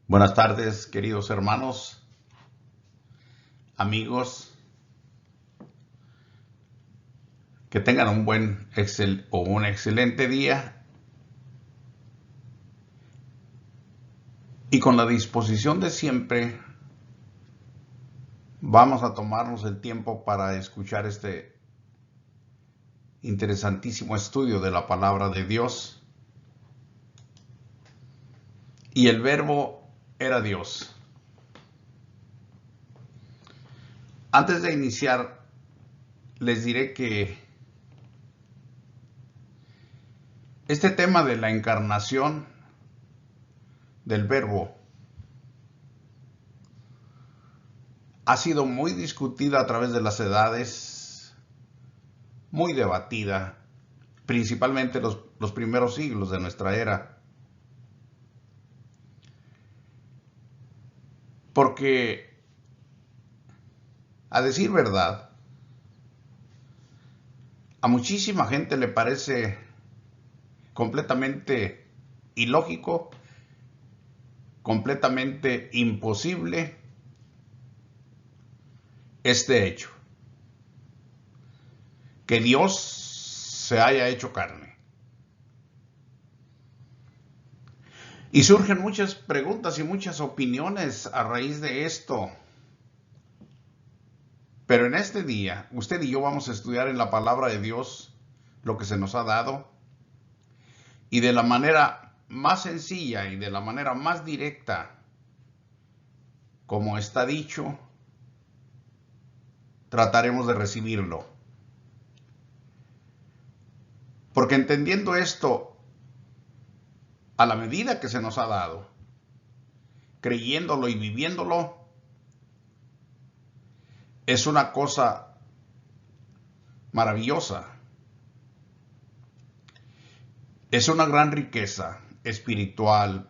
Buenas tardes, queridos hermanos, amigos, que tengan un un excelente día y con la disposición de siempre vamos a tomarnos el tiempo para escuchar este interesantísimo estudio de la palabra de Dios. Y el verbo era Dios. Antes de iniciar, les diré que este tema de la encarnación del verbo ha sido muy discutida a través de las edades, muy debatida, principalmente los primeros siglos de nuestra era. Porque, a decir verdad, a muchísima gente le parece completamente ilógico, completamente imposible este hecho, que Dios se haya hecho carne. Y surgen muchas preguntas y muchas opiniones a raíz de esto. Pero en este día, usted y yo vamos a estudiar en la palabra de Dios lo que se nos ha dado y de la manera más sencilla y de la manera más directa, como está dicho, trataremos de recibirlo. Porque entendiendo esto a la medida que se nos ha dado, creyéndolo y viviéndolo, es una cosa maravillosa. Es una gran riqueza espiritual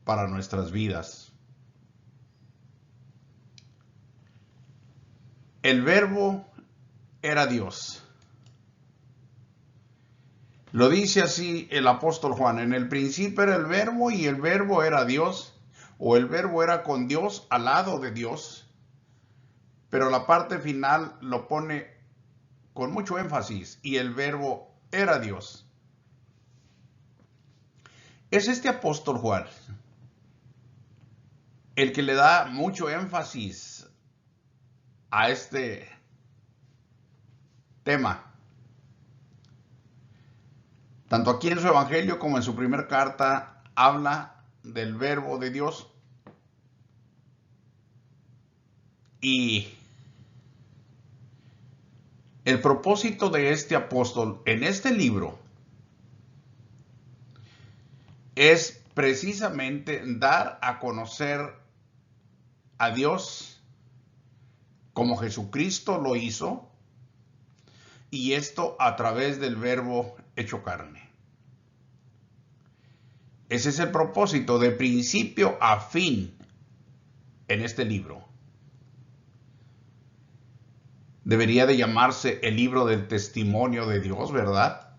para nuestras vidas. El verbo era Dios. Lo dice así el apóstol Juan: en el principio era el verbo y el verbo era Dios, o el verbo era con Dios, al lado de Dios, pero la parte final lo pone con mucho énfasis: y el verbo era Dios. Es este apóstol Juan el que le da mucho énfasis a este tema. Tanto aquí en su evangelio como en su primera carta habla del verbo de Dios. Y el propósito de este apóstol en este libro es precisamente dar a conocer a Dios como Jesucristo lo hizo, y esto a través del verbo hecho carne. Ese es el propósito de principio a fin en este libro. Debería de llamarse el libro del testimonio de Dios, ¿verdad?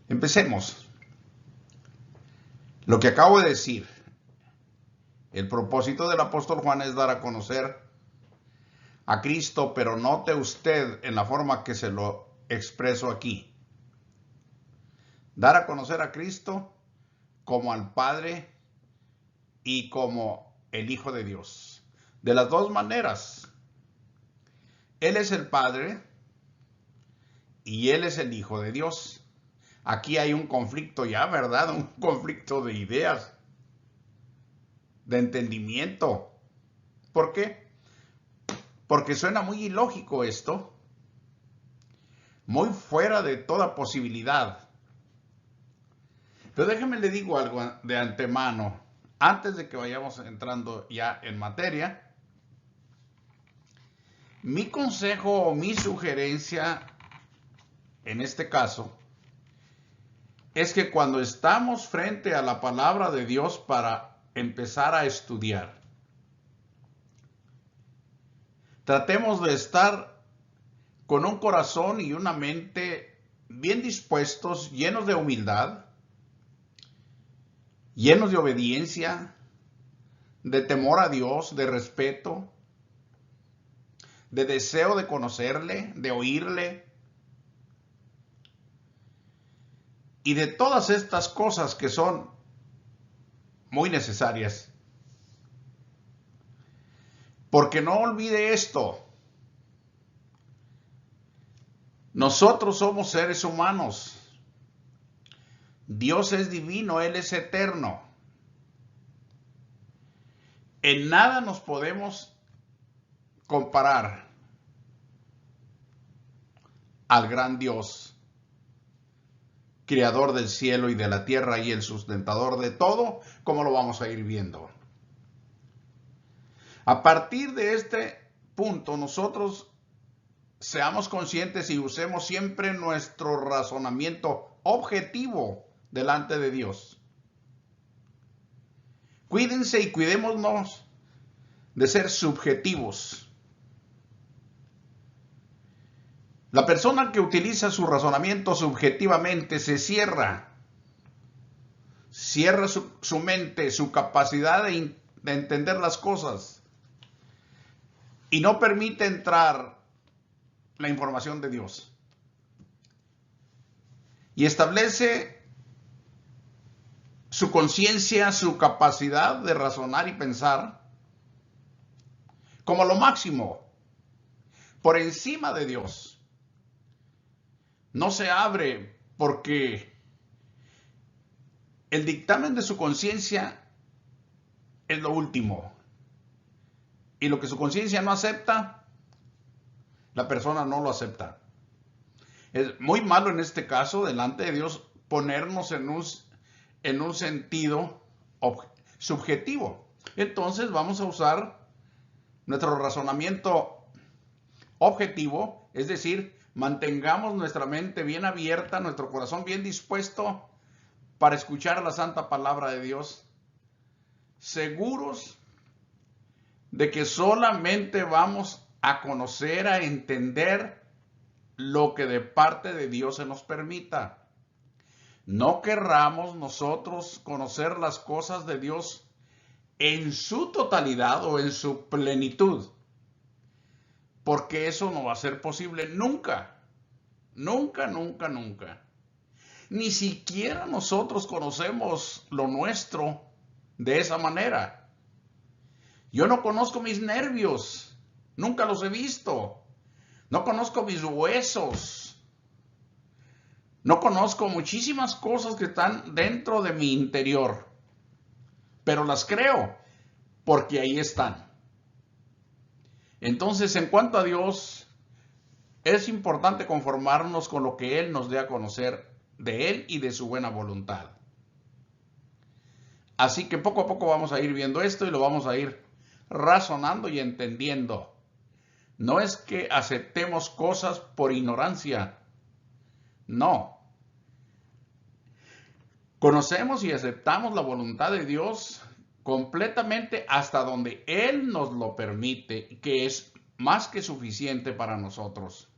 Empecemos. Lo que acabo de decir, el propósito del apóstol Juan es dar a conocer a Cristo, pero note usted en la forma que se lo expreso aquí: dar a conocer a Cristo como al Padre y como el Hijo de Dios. De las dos maneras. Él es el Padre y Él es el Hijo de Dios. Aquí hay un conflicto ya, ¿verdad? Un conflicto de ideas, de entendimiento. ¿Por qué? Porque suena muy ilógico esto, muy fuera de toda posibilidad. Pero déjeme le digo algo de antemano, antes de que vayamos entrando ya en materia. Mi consejo o mi sugerencia en este caso es que cuando estamos frente a la palabra de Dios para empezar a estudiar, tratemos de estar con un corazón y una mente bien dispuestos, llenos de humildad, llenos de obediencia, de temor a Dios, de respeto, de deseo de conocerle, de oírle, y de todas estas cosas que son muy necesarias. Porque no olvide esto, nosotros somos seres humanos, Dios es divino, Él es eterno. En nada nos podemos comparar al gran Dios, creador del cielo y de la tierra y el sustentador de todo, como lo vamos a ir viendo. A partir de este punto, nosotros seamos conscientes y usemos siempre nuestro razonamiento objetivo delante de Dios. Cuídense y cuidémonos de ser subjetivos. La persona que utiliza su razonamiento subjetivamente se cierra su mente, su capacidad de entender las cosas y no permite entrar la información de Dios. Y establece su conciencia, su capacidad de razonar y pensar como lo máximo, por encima de Dios. No se abre porque el dictamen de su conciencia es lo último. Y lo que su conciencia no acepta, la persona no lo acepta. Es muy malo en este caso, delante de Dios, ponernos en un sentido subjetivo. Entonces vamos a usar nuestro razonamiento objetivo, es decir, mantengamos nuestra mente bien abierta, nuestro corazón bien dispuesto para escuchar la santa palabra de Dios, seguros de que solamente vamos a conocer, a entender lo que de parte de Dios se nos permita. No querramos nosotros conocer las cosas de Dios en su totalidad o en su plenitud, porque eso no va a ser posible nunca, nunca, nunca, nunca. Ni siquiera nosotros conocemos lo nuestro de esa manera. Yo no conozco mis nervios, nunca los he visto. No conozco mis huesos. No conozco muchísimas cosas que están dentro de mi interior, pero las creo porque ahí están. Entonces, en cuanto a Dios, es importante conformarnos con lo que Él nos dé a conocer de Él y de su buena voluntad. Así que poco a poco vamos a ir viendo esto y lo vamos a ir razonando y entendiendo. No es que aceptemos cosas por ignorancia, no. Conocemos y aceptamos la voluntad de Dios completamente hasta donde Él nos lo permite, que es más que suficiente para nosotros.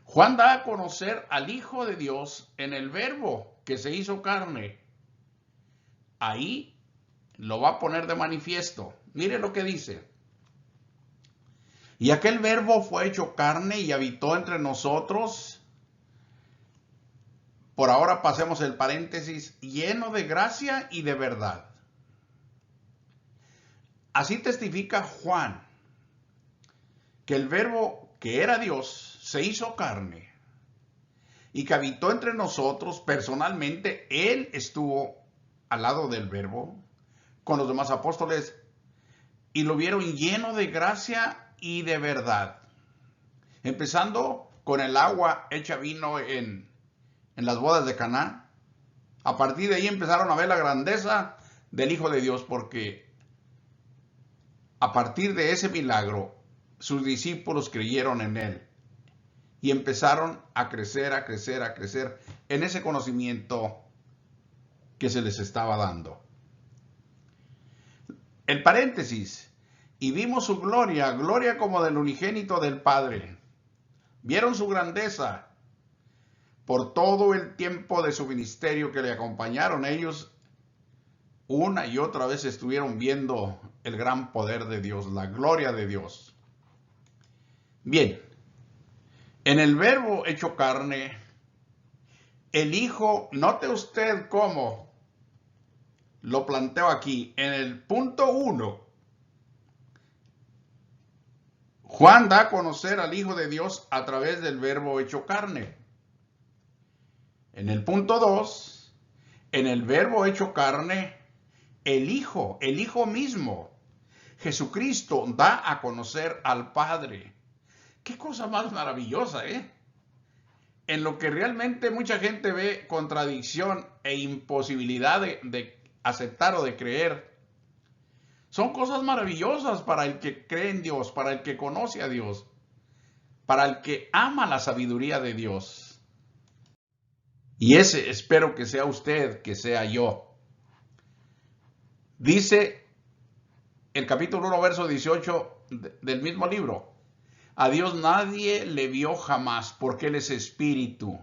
Juan da a conocer al Hijo de Dios en el Verbo que se hizo carne. Ahí lo va a poner de manifiesto. Mire lo que dice. Y aquel Verbo fue hecho carne y habitó entre nosotros. Por ahora pasemos el paréntesis, lleno de gracia y de verdad. Así testifica Juan que el Verbo que era Dios se hizo carne y que habitó entre nosotros personalmente. Él estuvo al lado del Verbo con los demás apóstoles y lo vieron lleno de gracia y de verdad. Empezando con el agua hecha vino en las bodas de Caná. A partir de ahí empezaron a ver la grandeza del Hijo de Dios, porque a partir de ese milagro sus discípulos creyeron en Él y empezaron a crecer, a crecer, a crecer en ese conocimiento que se les estaba dando. El paréntesis, y vimos su gloria, gloria como del unigénito del Padre. Vieron su grandeza por todo el tiempo de su ministerio que le acompañaron. Ellos una y otra vez estuvieron viendo el gran poder de Dios, la gloria de Dios. Bien, en el Verbo hecho carne, el Hijo, note usted cómo lo planteo aquí. En el punto 1, Juan da a conocer al Hijo de Dios a través del Verbo hecho carne. En el punto 2, en el Verbo hecho carne, el Hijo mismo, Jesucristo, da a conocer al Padre. Qué cosa más maravillosa, ¿eh? En lo que realmente mucha gente ve contradicción e imposibilidad de aceptar o de creer, son cosas maravillosas para el que cree en Dios, para el que conoce a Dios, para el que ama la sabiduría de Dios. Y ese espero que sea usted, que sea yo. Dice el capítulo 1, verso 18 del mismo libro: a Dios nadie le vio jamás, porque Él es espíritu.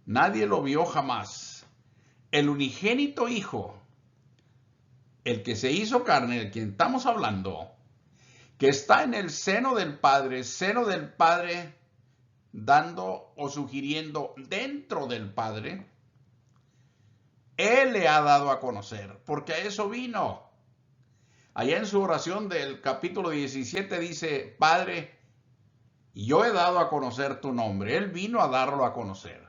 Nadie lo vio jamás. El unigénito Hijo, el que se hizo carne, de quien estamos hablando, que está en el seno del Padre dando o sugiriendo dentro del Padre, Él le ha dado a conocer, porque a eso vino. Allá en su oración del capítulo 17 dice: Padre, yo he dado a conocer tu nombre. Él vino a darlo a conocer.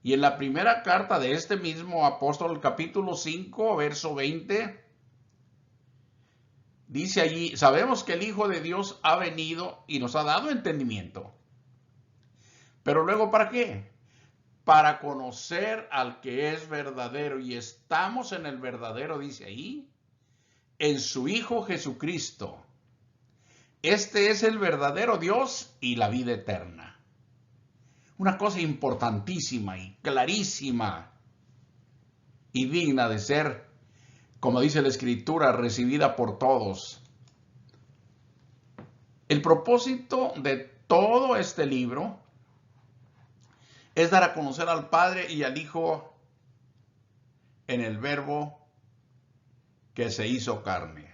Y en la primera carta de este mismo apóstol, el capítulo 5, verso 20, dice allí: sabemos que el Hijo de Dios ha venido y nos ha dado entendimiento. Pero luego, ¿para qué? Para conocer al que es verdadero. Y estamos en el verdadero, dice ahí, en su Hijo Jesucristo. Este es el verdadero Dios y la vida eterna. Una cosa importantísima y clarísima y digna de ser, como dice la Escritura, recibida por todos. El propósito de todo este libro es dar a conocer al Padre y al Hijo en el Verbo que se hizo carne.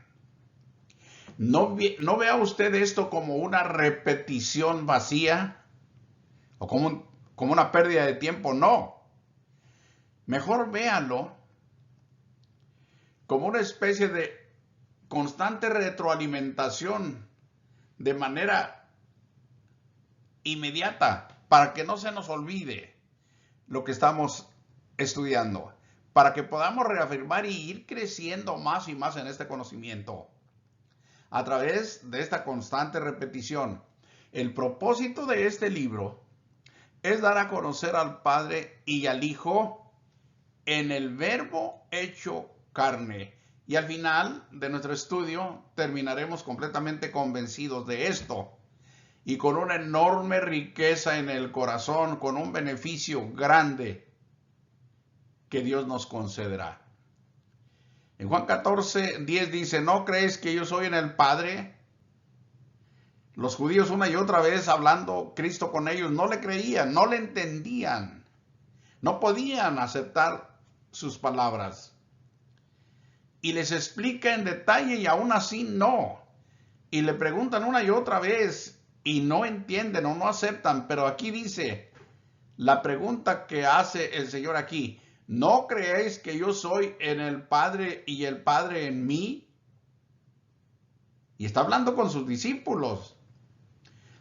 No vea usted esto como una repetición vacía o como una pérdida de tiempo, no. Mejor véalo como una especie de constante retroalimentación de manera inmediata, para que no se nos olvide lo que estamos estudiando, para que podamos reafirmar y ir creciendo más y más en este conocimiento a través de esta constante repetición. El propósito de este libro es dar a conocer al Padre y al Hijo en el Verbo hecho carne. Y al final de nuestro estudio terminaremos completamente convencidos de esto y con una enorme riqueza en el corazón, con un beneficio grande que Dios nos concederá. En Juan 14:10 dice: ¿no crees que yo soy en el Padre? Los judíos una y otra vez, hablando Cristo con ellos, no le creían, no le entendían, no podían aceptar sus palabras. Y les explica en detalle y aún así no. Y le preguntan una y otra vez y no entienden o no aceptan. Pero aquí dice la pregunta que hace el Señor aquí: ¿no creéis que yo soy en el Padre y el Padre en mí? Y está hablando con sus discípulos.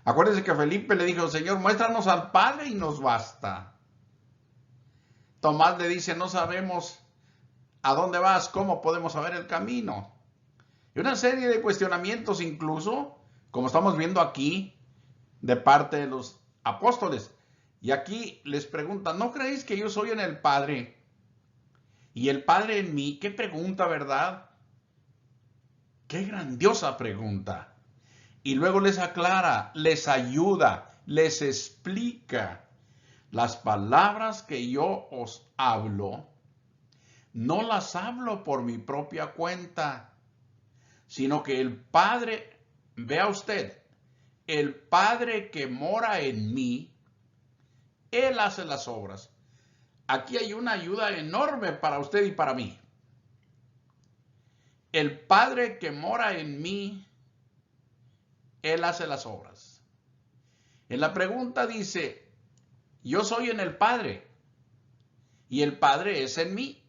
Acuérdense que Felipe le dijo: Señor, muéstranos al Padre y nos basta. Tomás le dice: no sabemos a dónde vas, ¿cómo podemos saber el camino? Y una serie de cuestionamientos incluso, como estamos viendo aquí, de parte de los apóstoles. Y aquí les preguntan: ¿no creéis que yo soy en el Padre y el Padre en mí? Qué pregunta, ¿verdad? Qué grandiosa pregunta. Y luego les aclara, les ayuda, les explica: las palabras que yo os hablo, no las hablo por mi propia cuenta, sino que el Padre, vea usted, el Padre que mora en mí, Él hace las obras. aquí hay una ayuda enorme para usted y para mí. El Padre que mora en mí, Él hace las obras. En la pregunta dice, yo soy en el Padre y el Padre es en mí.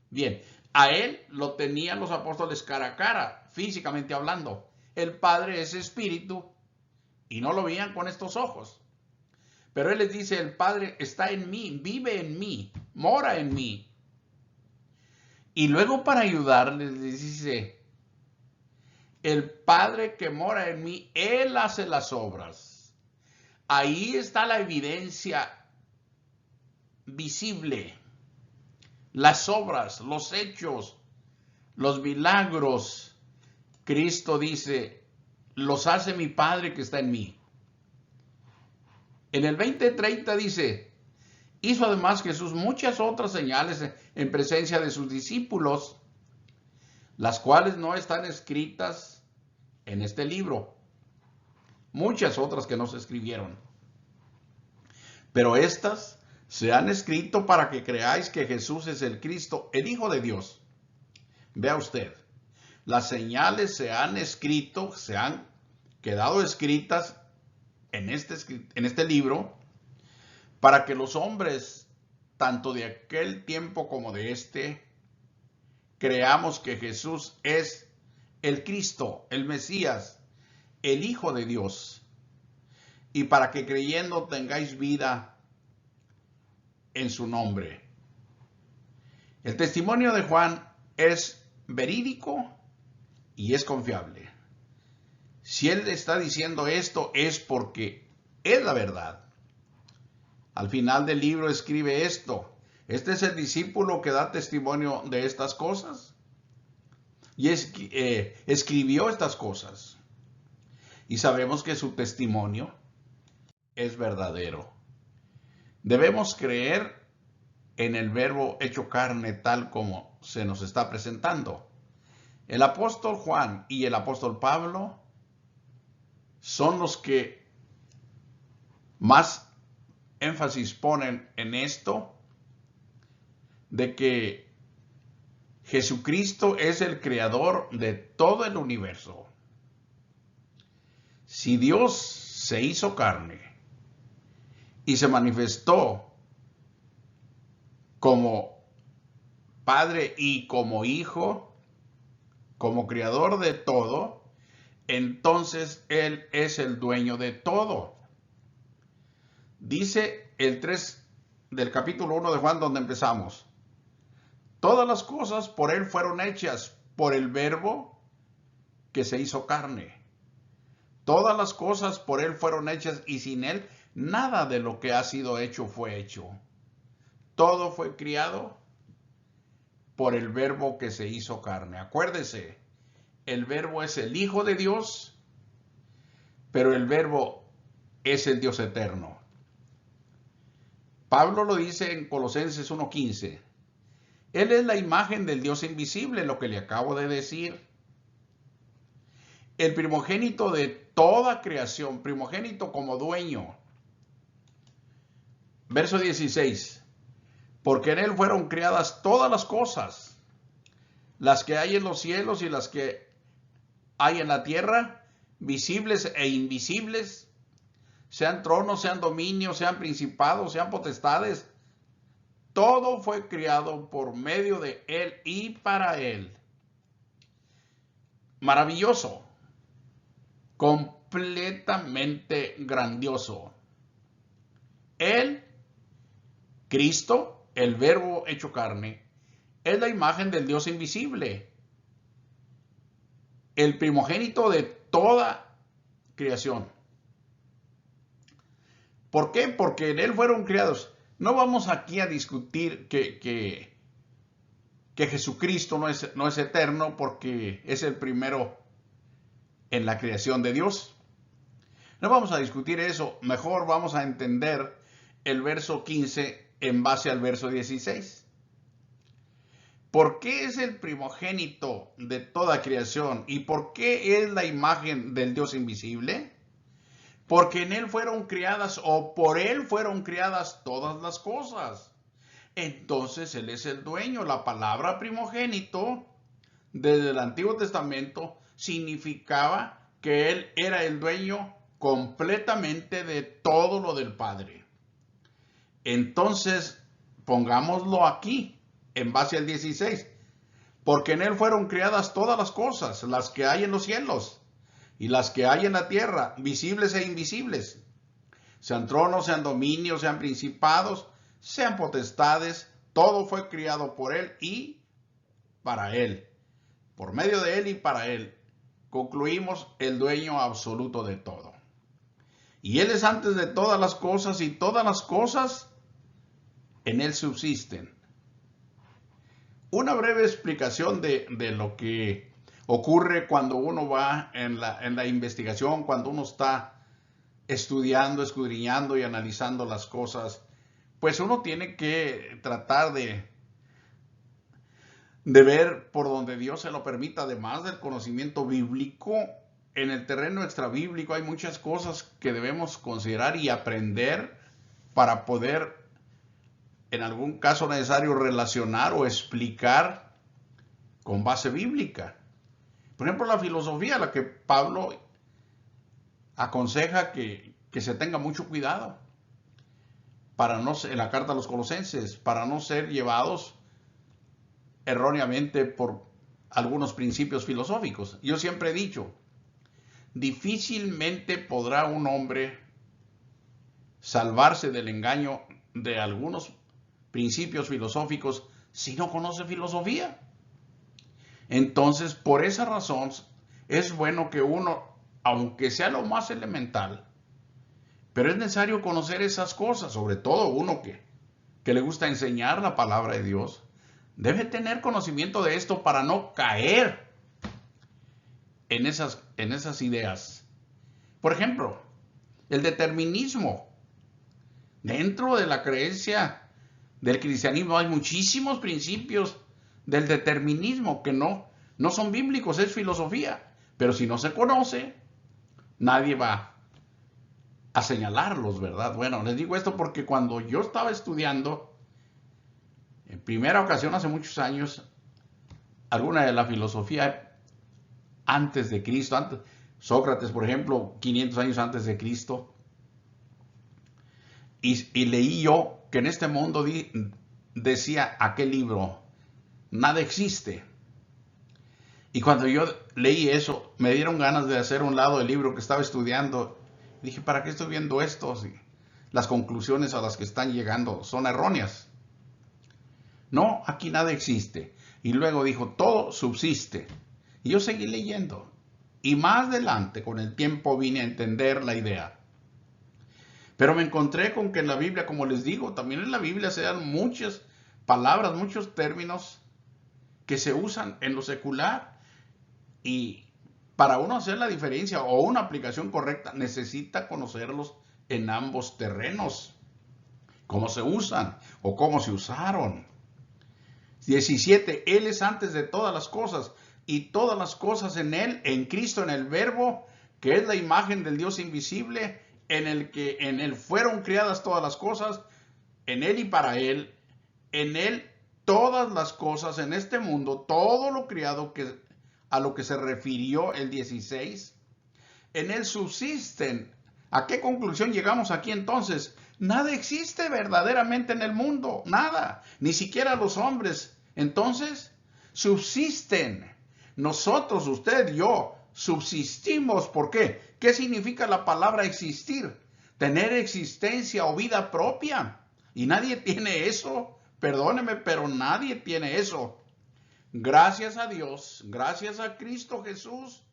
Bien, a Él lo tenían los apóstoles cara a cara, físicamente hablando. El Padre es espíritu y no lo veían con estos ojos. Pero Él les dice, el Padre está en mí, vive en mí, mora en mí. Y luego para ayudarles les dice, el Padre que mora en mí, Él hace las obras. Ahí está la evidencia visible. Las obras, los hechos, los milagros. Cristo dice, los hace mi Padre que está en mí. En el 20:30 dice, hizo además Jesús muchas otras señales en presencia de sus discípulos, las cuales no están escritas en este libro. Muchas otras que no se escribieron. Pero estas se han escrito para que creáis que Jesús es el Cristo, el Hijo de Dios. Vea usted, las señales se han escrito, se han quedado escritas en este libro, para que los hombres, tanto de aquel tiempo como de este, creamos que Jesús es el Cristo, el Mesías, el Hijo de Dios, y para que creyendo tengáis vida en su nombre. El testimonio de Juan es verídico y es confiable. Si él está diciendo esto es porque es la verdad. Al final del libro escribe esto. Este es el discípulo que da testimonio de estas cosas. Y escribió estas cosas. Y sabemos que su testimonio es verdadero. Debemos creer en el Verbo hecho carne tal como se nos está presentando. El apóstol Juan y el apóstol Pablo son los que más énfasis ponen en esto, de que Jesucristo es el creador de todo el universo. Si Dios se hizo carne y se manifestó como Padre y como Hijo, como creador de todo, entonces Él es el dueño de todo. Dice el 3 del capítulo 1 de Juan, donde empezamos. Todas las cosas por Él fueron hechas, por el Verbo que se hizo carne. Todas las cosas por Él fueron hechas y sin Él nada de lo que ha sido hecho fue hecho. Todo fue criado por el Verbo que se hizo carne. Acuérdese, el Verbo es el Hijo de Dios, pero el Verbo es el Dios eterno. Pablo lo dice en Colosenses 1:15. Él es la imagen del Dios invisible, lo que le acabo de decir. El primogénito de toda creación, primogénito como dueño. Verso 16. Porque en Él fueron creadas todas las cosas, las que hay en los cielos y las que hay en la tierra, visibles e invisibles, sean tronos, sean dominios, sean principados, sean potestades. Todo fue creado por medio de Él y para Él. Maravilloso, completamente grandioso. Él, Cristo, el Verbo hecho carne, es la imagen del Dios invisible, el primogénito de toda creación. ¿Por qué? Porque en Él fueron creados. No vamos aquí a discutir que Jesucristo no es eterno porque es el primero en la creación de Dios. No vamos a discutir eso. Mejor vamos a entender el verso 15 en base al verso 16. ¿Por qué es el primogénito de toda creación? ¿Y por qué es la imagen del Dios invisible? Porque en Él fueron creadas, o por Él fueron creadas todas las cosas. entonces Él es el dueño. La palabra primogénito desde el Antiguo Testamento significaba que Él era el dueño completamente de todo lo del Padre. Entonces, pongámoslo aquí, en base al 16. Porque en Él fueron creadas todas las cosas, las que hay en los cielos y las que hay en la tierra, visibles e invisibles. Sean tronos, sean dominios, sean principados, sean potestades, todo fue criado por Él y para Él. Por medio de Él y para Él. Concluimos el dueño absoluto de todo. Y Él es antes de todas las cosas y todas las cosas en Él subsisten. Una breve explicación de lo que ocurre cuando uno va en la investigación, cuando uno está estudiando, escudriñando y analizando las cosas, pues uno tiene que tratar de ver por donde Dios se lo permita, además del conocimiento bíblico. En el terreno extrabíblico hay muchas cosas que debemos considerar y aprender para poder, en algún caso necesario, relacionar o explicar con base bíblica. Por ejemplo, la filosofía, a la que Pablo aconseja que se tenga mucho cuidado, para no ser, en la carta a los Colosenses, para no ser llevados erróneamente por algunos principios filosóficos. Yo siempre he dicho, difícilmente podrá un hombre salvarse del engaño de algunos principios filosóficos si no conoce filosofía. Entonces, por esa razón, es bueno que uno, aunque sea lo más elemental, pero es necesario conocer esas cosas, sobre todo uno que le gusta enseñar la palabra de Dios, debe tener conocimiento de esto para no caer en esas ideas. Por ejemplo, el determinismo. Dentro de la creencia del cristianismo hay muchísimos principios del determinismo que no son bíblicos, es filosofía. Pero si no se conoce, nadie va a señalarlos, ¿verdad? Bueno, les digo esto porque cuando yo estaba estudiando, en primera ocasión hace muchos años, alguna de la filosofía antes de Cristo, Sócrates, por ejemplo, 500 años antes de Cristo, y leí yo que en este mundo decía aquel libro, nada existe. Y cuando yo leí eso, me dieron ganas de hacer un lado el libro que estaba estudiando. Dije, ¿para qué estoy viendo esto? Si las conclusiones a las que están llegando son erróneas. No, aquí nada existe. Y luego dijo, todo subsiste. Y yo seguí leyendo. Y más adelante, con el tiempo, vine a entender la idea. Pero me encontré con que en la Biblia, como les digo, también en la Biblia se dan muchas palabras, muchos términos que se usan en lo secular. Y para uno hacer la diferencia o una aplicación correcta, necesita conocerlos en ambos terrenos. Cómo se usan o cómo se usaron. 17. Él es antes de todas las cosas y todas las cosas en Él, en Cristo, en el Verbo, que es la imagen del Dios invisible, en Él fueron creadas todas las cosas, en Él y para Él, en Él todas las cosas en este mundo, todo lo creado a lo que se refirió el 16, en Él subsisten. ¿A qué conclusión llegamos aquí entonces? Nada existe verdaderamente en el mundo, nada, ni siquiera los hombres. Entonces, subsisten. Nosotros, usted, yo, subsistimos. ¿Por qué? ¿Qué significa la palabra existir? Tener existencia o vida propia. Y nadie tiene eso. Perdóneme, pero nadie tiene eso. Gracias a Dios, gracias a Cristo Jesús,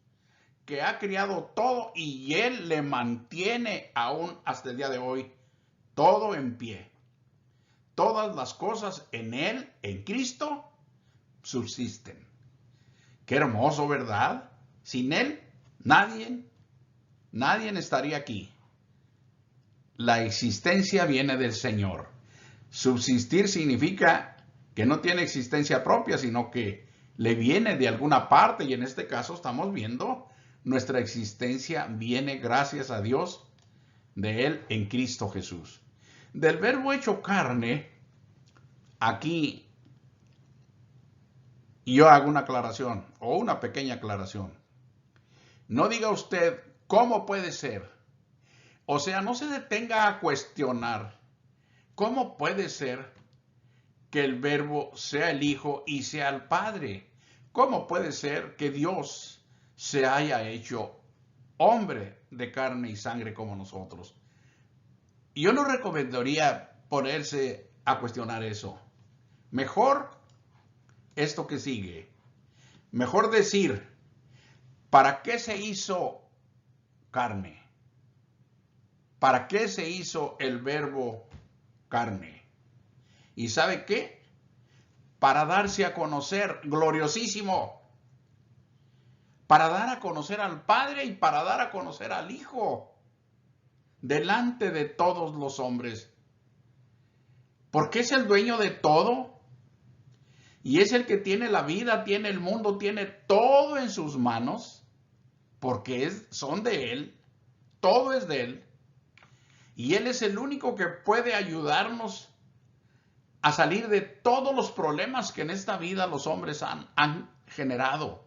que ha creado todo y Él le mantiene aún hasta el día de hoy todo en pie. Todas las cosas en Él, en Cristo, subsisten. Qué hermoso, ¿verdad? Sin Él, nadie estaría aquí. La existencia viene del Señor. Subsistir significa que no tiene existencia propia, sino que le viene de alguna parte, y en este caso estamos viendo nuestra existencia viene gracias a Dios de Él en Cristo Jesús. Del verbo hecho carne aquí yo hago una aclaración o una pequeña aclaración. No diga usted cómo puede ser. O sea, no se detenga a cuestionar cómo puede ser que el Verbo sea el Hijo y sea el Padre. ¿Cómo puede ser que Dios se haya hecho hombre de carne y sangre como nosotros? Yo no recomendaría ponerse a cuestionar eso. Mejor esto que sigue. Mejor decir, ¿para qué se hizo carne? ¿Para qué se hizo el Verbo carne? ¿Y sabe qué? Para darse a conocer, gloriosísimo. Para dar a conocer al Padre y para dar a conocer al Hijo. Delante de todos los hombres. Porque es el dueño de todo. Y es el que tiene la vida, tiene el mundo, tiene todo en sus manos. Porque son de Él. Todo es de Él. Y Él es el único que puede ayudarnos a salir de todos los problemas que en esta vida los hombres han generado.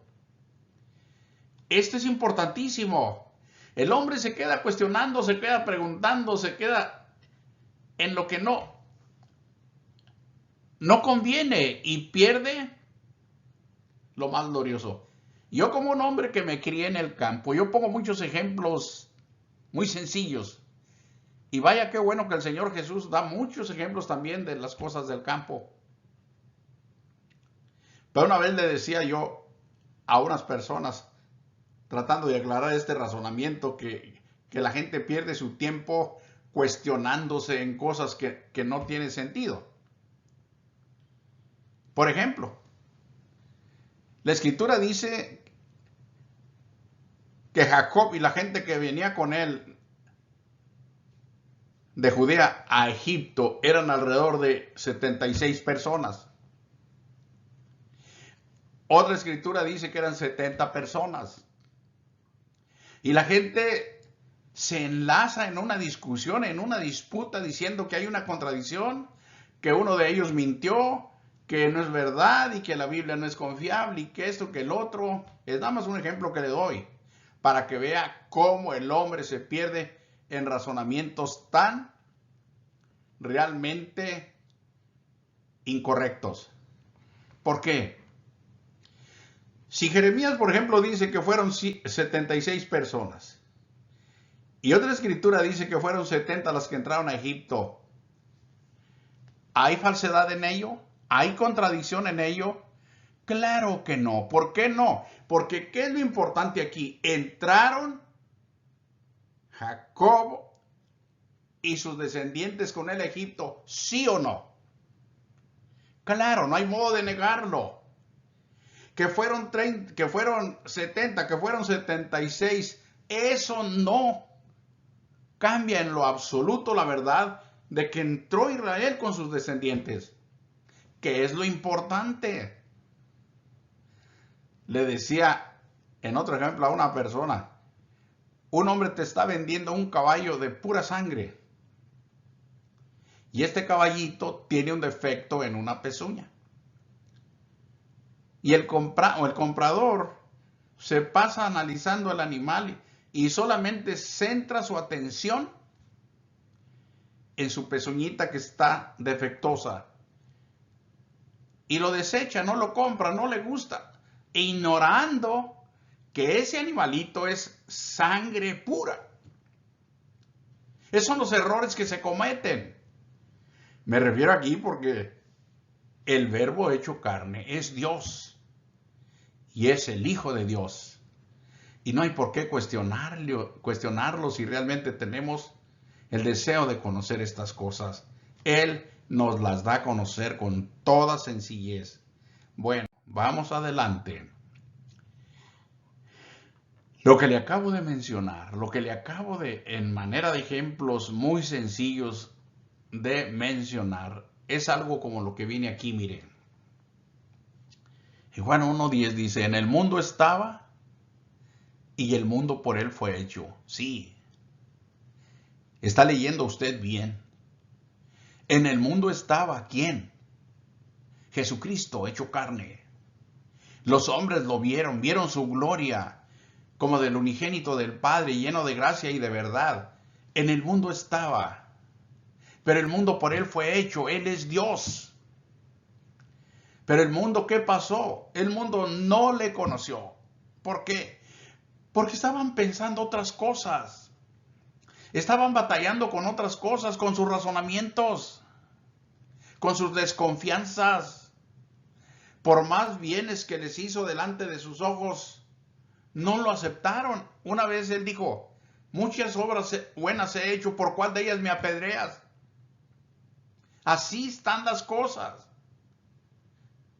Esto es importantísimo. El hombre se queda cuestionando, se queda preguntando, se queda en lo que no conviene y pierde lo más glorioso. Yo como un hombre que me crié en el campo, yo pongo muchos ejemplos muy sencillos. Y vaya qué bueno que el Señor Jesús da muchos ejemplos también de las cosas del campo. Pero una vez le decía yo a unas personas, tratando de aclarar este razonamiento, que la gente pierde su tiempo cuestionándose en cosas que no tienen sentido. Por ejemplo, la Escritura dice que Jacob y la gente que venía con él de Judea a Egipto eran alrededor de 76 personas. Otra escritura dice que eran 70 personas. Y la gente se enlaza en una discusión, en una disputa, diciendo que hay una contradicción, que uno de ellos mintió, que no es verdad y que la Biblia no es confiable y que esto, que el otro. Es nada más un ejemplo que le doy para que vea cómo el hombre se pierde en razonamientos tan realmente incorrectos. ¿Por qué? Si Jeremías, por ejemplo, dice que fueron 76 personas y otra escritura dice que fueron 70 las que entraron a Egipto, ¿hay falsedad en ello? ¿Hay contradicción en ello? Claro que no. ¿Por qué no? Porque ¿qué es lo importante aquí? ¿Entraron Jacob y sus descendientes con él a Egipto? ¿Sí o no? Claro, no hay modo de negarlo. Que fueron 30, que fueron 70, que fueron 76, eso no cambia en lo absoluto la verdad de que entró Israel con sus descendientes. ¿Qué es lo importante? Le decía en otro ejemplo a una persona, un hombre te está vendiendo un caballo de pura sangre y este caballito tiene un defecto en una pezuña. Y el comprador se pasa analizando el animal y solamente centra su atención en su pezuñita que está defectuosa. Y lo desecha, no lo compra, no le gusta, ignorando que ese animalito es sangre pura. Esos son los errores que se cometen. Me refiero aquí porque el Verbo hecho carne es Dios y es el Hijo de Dios. Y no hay por qué cuestionarlo si realmente tenemos el deseo de conocer estas cosas. Él nos las da a conocer con toda sencillez. Bueno, vamos adelante. Lo que le acabo de mencionar, lo que le acabo de, en manera de ejemplos muy sencillos de mencionar, es algo como lo que viene aquí, miren. En Juan 1:10 dice, en el mundo estaba y el mundo por él fue hecho. Sí, está leyendo usted bien. En el mundo estaba, ¿quién? Jesucristo hecho carne. Los hombres lo vieron, vieron su gloria como del unigénito del Padre, lleno de gracia y de verdad. En el mundo estaba, pero el mundo por él fue hecho. Él es Dios. Pero el mundo, ¿qué pasó? El mundo no le conoció. ¿Por qué? Porque estaban pensando otras cosas. Estaban batallando con otras cosas, con sus razonamientos, con sus desconfianzas. Por más bienes que les hizo delante de sus ojos, no lo aceptaron. Una vez él dijo, muchas obras buenas he hecho, ¿por cuál de ellas me apedreas? Así están las cosas.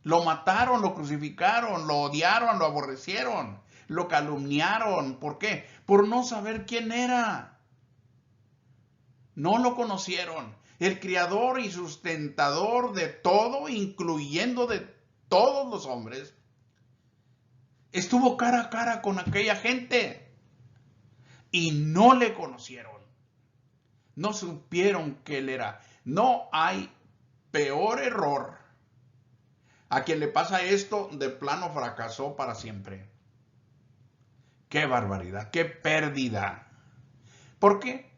Lo mataron, lo crucificaron, lo odiaron, lo aborrecieron, lo calumniaron. ¿Por qué? Por no saber quién era. No lo conocieron. El creador y sustentador de todo, incluyendo de todos los hombres, estuvo cara a cara con aquella gente y no le conocieron. No supieron que él era. No hay peor error. A quien le pasa esto, de plano fracasó para siempre. ¡Qué barbaridad! ¡Qué pérdida! ¿Por qué?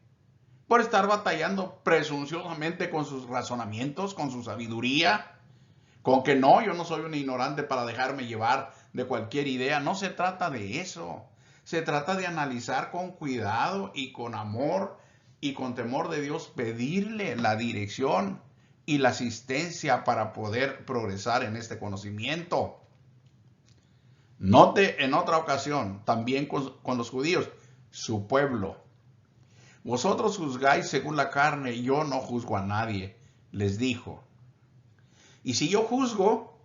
Por estar batallando presunciosamente con sus razonamientos, con su sabiduría, con que no, yo no soy un ignorante para dejarme llevar de cualquier idea. No se trata de eso. Se trata de analizar con cuidado y con amor y con temor de Dios, pedirle la dirección y la asistencia para poder progresar en este conocimiento. Note en otra ocasión, también con los judíos, su pueblo. Vosotros juzgáis según la carne, y yo no juzgo a nadie, les dijo. Y si yo juzgo,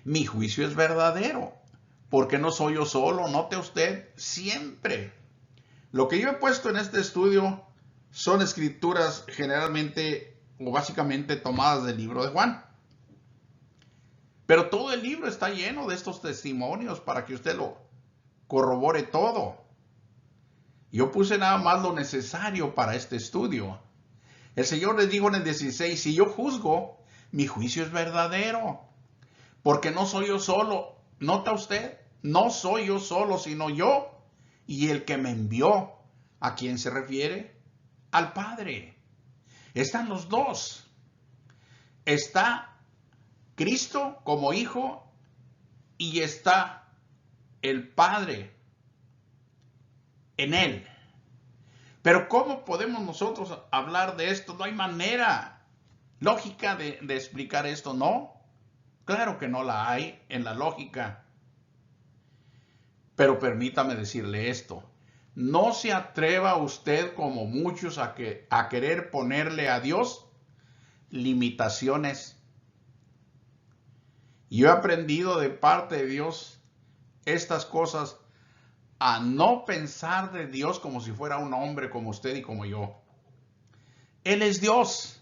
mi juicio es verdadero, porque no soy yo solo, note usted, siempre. Lo que yo he puesto en este estudio son escrituras generalmente o básicamente tomadas del libro de Juan. Pero todo el libro está lleno de estos testimonios para que usted lo corrobore todo. Yo puse nada más lo necesario para este estudio. El Señor les dijo en el 16, si yo juzgo, mi juicio es verdadero, porque no soy yo solo. Nota usted, no soy yo solo, sino yo y el que me envió. ¿A quién se refiere? Al Padre. Están los dos. Está Cristo como Hijo y está el Padre en Él. Pero ¿cómo podemos nosotros hablar de esto? No hay manera lógica de explicar esto, ¿no? Claro que no la hay en la lógica. Pero permítame decirle esto. No se atreva usted como muchos a querer ponerle a Dios limitaciones. Yo he aprendido de parte de Dios estas cosas, a no pensar de Dios como si fuera un hombre como usted y como yo. Él es Dios,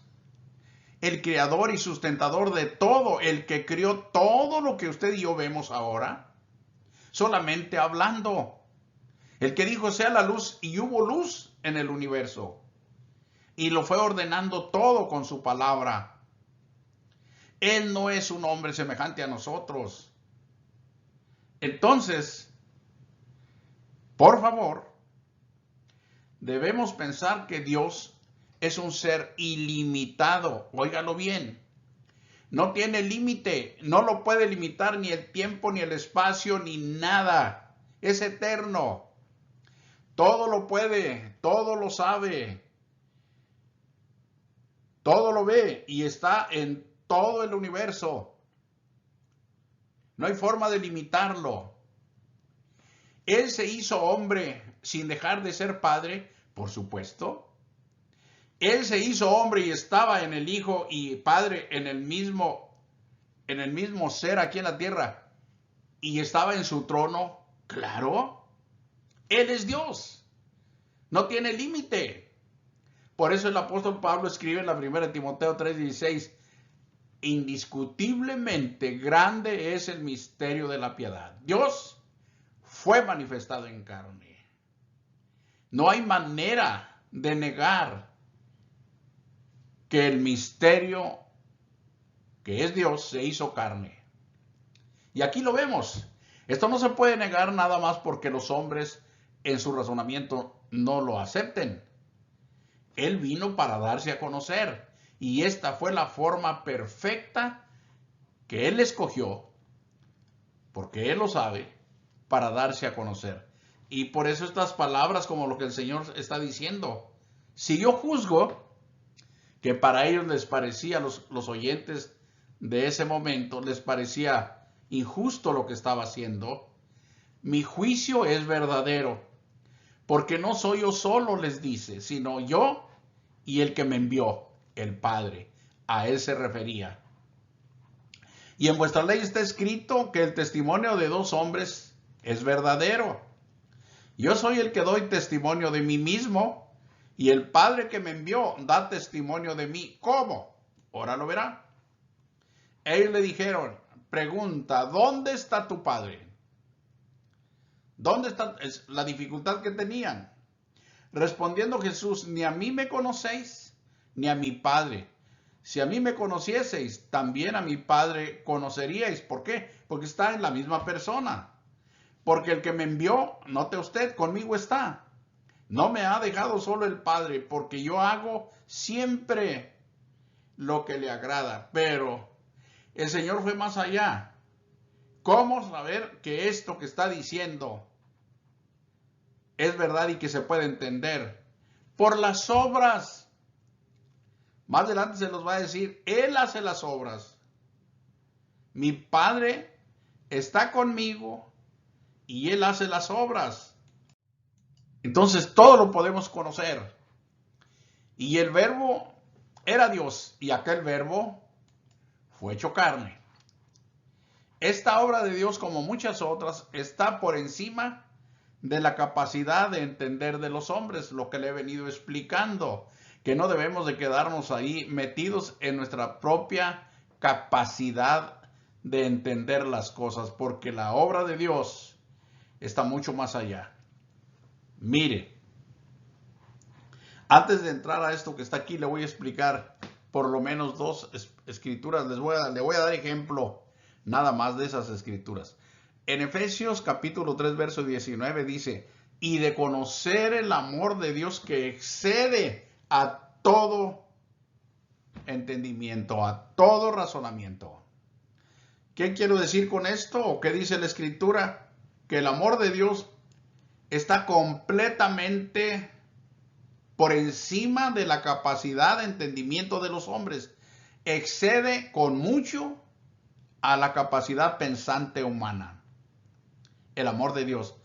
el creador y sustentador de todo, el que creó todo lo que usted y yo vemos ahora, solamente hablando. El que dijo sea la luz y hubo luz en el universo. Y lo fue ordenando todo con su palabra. Él no es un hombre semejante a nosotros. Entonces, por favor, debemos pensar que Dios es un ser ilimitado. Óigalo bien. No tiene límite. No lo puede limitar ni el tiempo, ni el espacio, ni nada. Es eterno. Todo lo puede, todo lo sabe, todo lo ve y está en todo el universo. No hay forma de limitarlo. Él se hizo hombre sin dejar de ser padre, por supuesto. Él se hizo hombre y estaba en el Hijo y Padre en el mismo ser aquí en la tierra. Y estaba en su trono, claro. Él es Dios. No tiene límite. Por eso el apóstol Pablo escribe en la 1 Timoteo 3:16, indiscutiblemente grande es el misterio de la piedad. Dios fue manifestado en carne. No hay manera de negar que el misterio que es Dios, se hizo carne. Y aquí lo vemos. Esto no se puede negar nada más porque los hombres en su razonamiento no lo acepten. Él vino para darse a conocer. Y esta fue la forma perfecta que Él escogió, porque Él lo sabe, para darse a conocer. Y por eso estas palabras, como lo que el Señor está diciendo, si yo juzgo que para ellos les parecía, los oyentes de ese momento, les parecía injusto lo que estaba haciendo, mi juicio es verdadero, porque no soy yo solo, les dice, sino yo y el que me envió, el Padre. A Él se refería. Y en vuestra ley está escrito que el testimonio de dos hombres es verdadero. Yo soy el que doy testimonio de mí mismo, y el Padre que me envió da testimonio de mí. ¿Cómo? Ahora lo verá. Ellos le dijeron, pregunta, ¿dónde está tu Padre? ¿Dónde está? Es la dificultad que tenían. Respondiendo Jesús, ni a mí me conocéis, ni a mi Padre. Si a mí me conocieseis, también a mi Padre conoceríais. ¿Por qué? Porque está en la misma persona. Porque el que me envió, note usted, conmigo está. No me ha dejado solo el Padre, porque yo hago siempre lo que le agrada. Pero el Señor fue más allá. ¿Cómo saber que esto que está diciendo es verdad y que se puede entender? Por las obras. Más adelante se los va a decir, Él hace las obras. Mi Padre está conmigo y Él hace las obras. Entonces todo lo podemos conocer. Y el verbo era Dios y aquel verbo fue hecho carne. Esta obra de Dios, como muchas otras, está por encima de la capacidad de entender de los hombres, lo que le he venido explicando, que no debemos de quedarnos ahí metidos en nuestra propia capacidad de entender las cosas, porque la obra de Dios está mucho más allá. Mire, antes de entrar a esto que está aquí, le voy a explicar por lo menos dos escrituras. Le voy a dar ejemplo nada más de esas escrituras. En Efesios capítulo 3, verso 19 dice, y de conocer el amor de Dios que excede a todo entendimiento, a todo razonamiento. ¿Qué quiero decir con esto? ¿O qué dice la escritura? Que el amor de Dios está completamente por encima de la capacidad de entendimiento de los hombres. Excede con mucho a la capacidad pensante humana. El amor de Dios.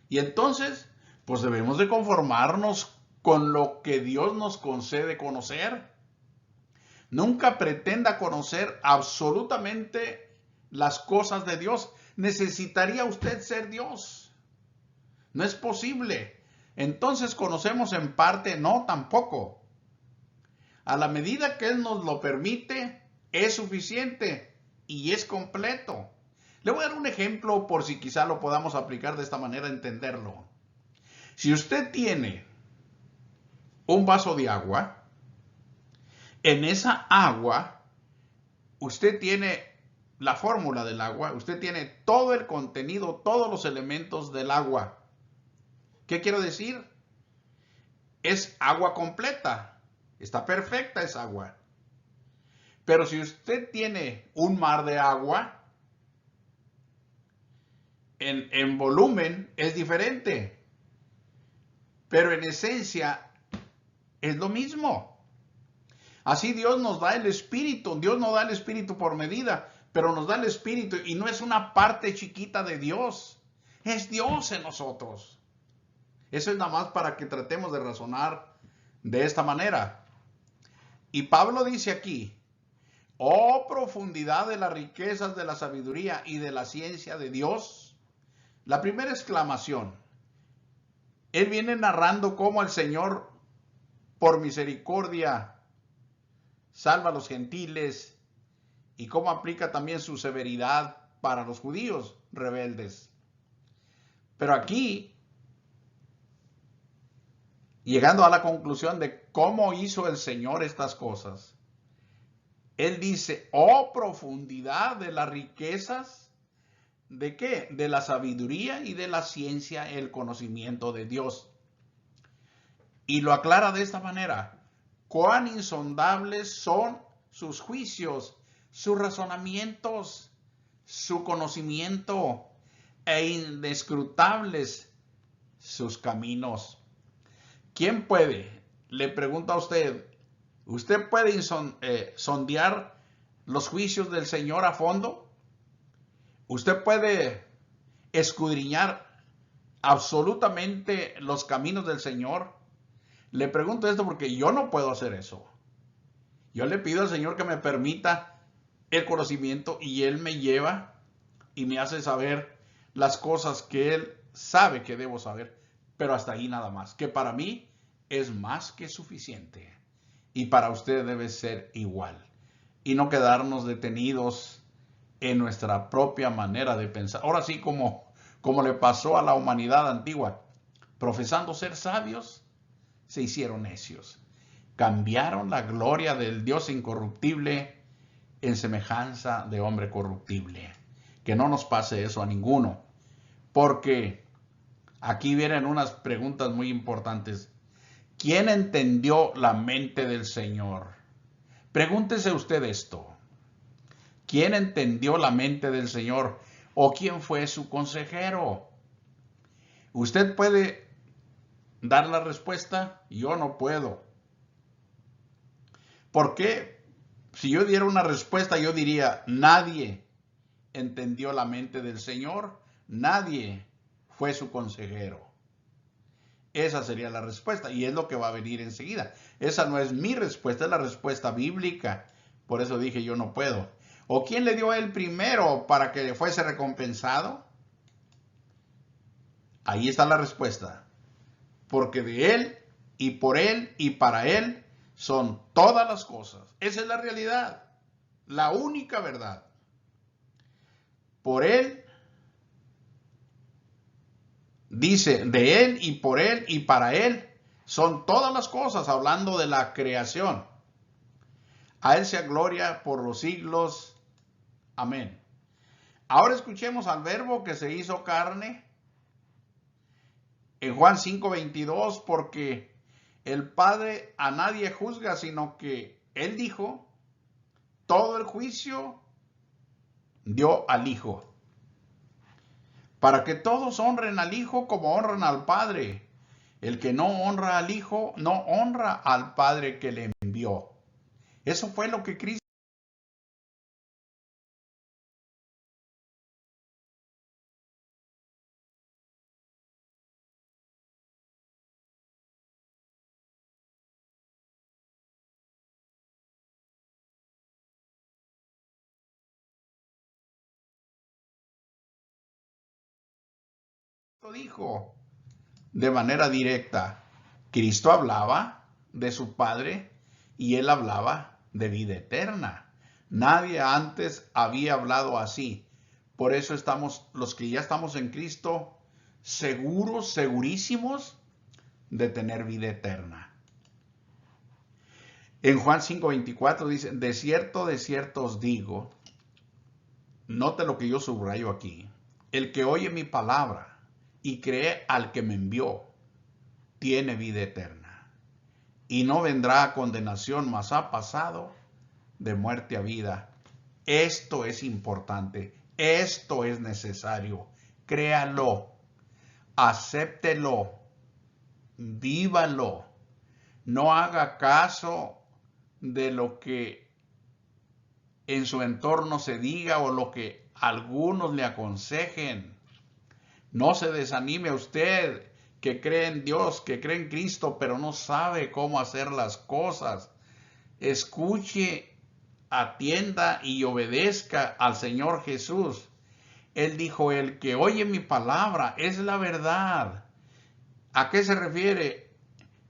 Y entonces, pues debemos de conformarnos con lo que Dios nos concede conocer. Nunca pretenda conocer absolutamente las cosas de Dios. Necesitaría usted ser Dios. No es posible. Entonces conocemos en parte, no, tampoco. A la medida que Él nos lo permite, es suficiente y es completo. Le voy a dar un ejemplo por si quizá lo podamos aplicar de esta manera, entenderlo. Si usted tiene un vaso de agua, en esa agua, usted tiene la fórmula del agua, usted tiene todo el contenido, todos los elementos del agua. ¿Qué quiero decir? Es agua completa. Está perfecta esa agua. Pero si usted tiene un mar de agua, en volumen es diferente. Pero en esencia es lo mismo. Así Dios nos da el Espíritu. Dios no da el Espíritu por medida, pero nos da el Espíritu y no es una parte chiquita de Dios. Es Dios en nosotros. Eso es nada más para que tratemos de razonar de esta manera. Y Pablo dice aquí, oh profundidad de las riquezas de la sabiduría y de la ciencia de Dios. La primera exclamación, él viene narrando cómo el Señor, por misericordia, salva a los gentiles y cómo aplica también su severidad para los judíos rebeldes. Pero aquí, llegando a la conclusión de cómo hizo el Señor estas cosas, Él dice, oh profundidad de las riquezas, ¿de qué? De la sabiduría y de la ciencia, el conocimiento de Dios. Y lo aclara de esta manera, cuán insondables son sus juicios, sus razonamientos, su conocimiento, e inescrutables sus caminos. ¿Quién puede? Le pregunto a usted, ¿usted puede sondear los juicios del Señor a fondo? ¿Usted puede escudriñar absolutamente los caminos del Señor? Le pregunto esto porque yo no puedo hacer eso. Yo le pido al Señor que me permita el conocimiento y Él me lleva y me hace saber las cosas que Él sabe que debo saber, pero hasta ahí nada más, que para mí es más que suficiente y para usted debe ser igual y no quedarnos detenidos en nuestra propia manera de pensar. Ahora sí, como le pasó a la humanidad antigua, profesando ser sabios, se hicieron necios. Cambiaron la gloria del Dios incorruptible en semejanza de hombre corruptible. Que no nos pase eso a ninguno, porque aquí vienen unas preguntas muy importantes. ¿Quién entendió la mente del Señor? Pregúntese usted esto. ¿Quién entendió la mente del Señor? ¿O quién fue su consejero? ¿Usted puede dar la respuesta? Yo no puedo. ¿Por qué? Si yo diera una respuesta, yo diría, nadie entendió la mente del Señor, nadie fue su consejero. Esa sería la respuesta y es lo que va a venir enseguida. Esa no es mi respuesta, es la respuesta bíblica. Por eso dije yo no puedo. ¿O quién le dio a él primero para que le fuese recompensado? Ahí está la respuesta. Porque de él y por él y para él son todas las cosas. Esa es la realidad, la única verdad. Por él, dice, de él y por él y para él son todas las cosas, hablando de la creación. A él sea gloria por los siglos. Amén. Ahora escuchemos al verbo que se hizo carne en Juan 5:22, porque el Padre a nadie juzga, sino que él dijo, todo el juicio dio al Hijo, para que todos honren al Hijo como honran al Padre. El que no honra al Hijo, no honra al Padre que le envió. Eso fue lo que Cristo dijo de manera directa. Cristo hablaba de su Padre y él hablaba de vida eterna. Nadie antes había hablado así. Por eso estamos, los que ya estamos en Cristo, seguros, segurísimos de tener vida eterna. En Juan 5:24 dice, de cierto os digo, note lo que yo subrayo aquí, el que oye mi palabra y cree al que me envió, tiene vida eterna y no vendrá a condenación, mas ha pasado de muerte a vida. Esto es importante, esto es necesario. Créalo, acéptelo, vívalo. No haga caso de lo que en su entorno se diga o lo que algunos le aconsejen. No se desanime usted que cree en Dios, que cree en Cristo, pero no sabe cómo hacer las cosas. Escuche, atienda y obedezca al Señor Jesús. Él dijo, el que oye mi palabra es la verdad. ¿A qué se refiere?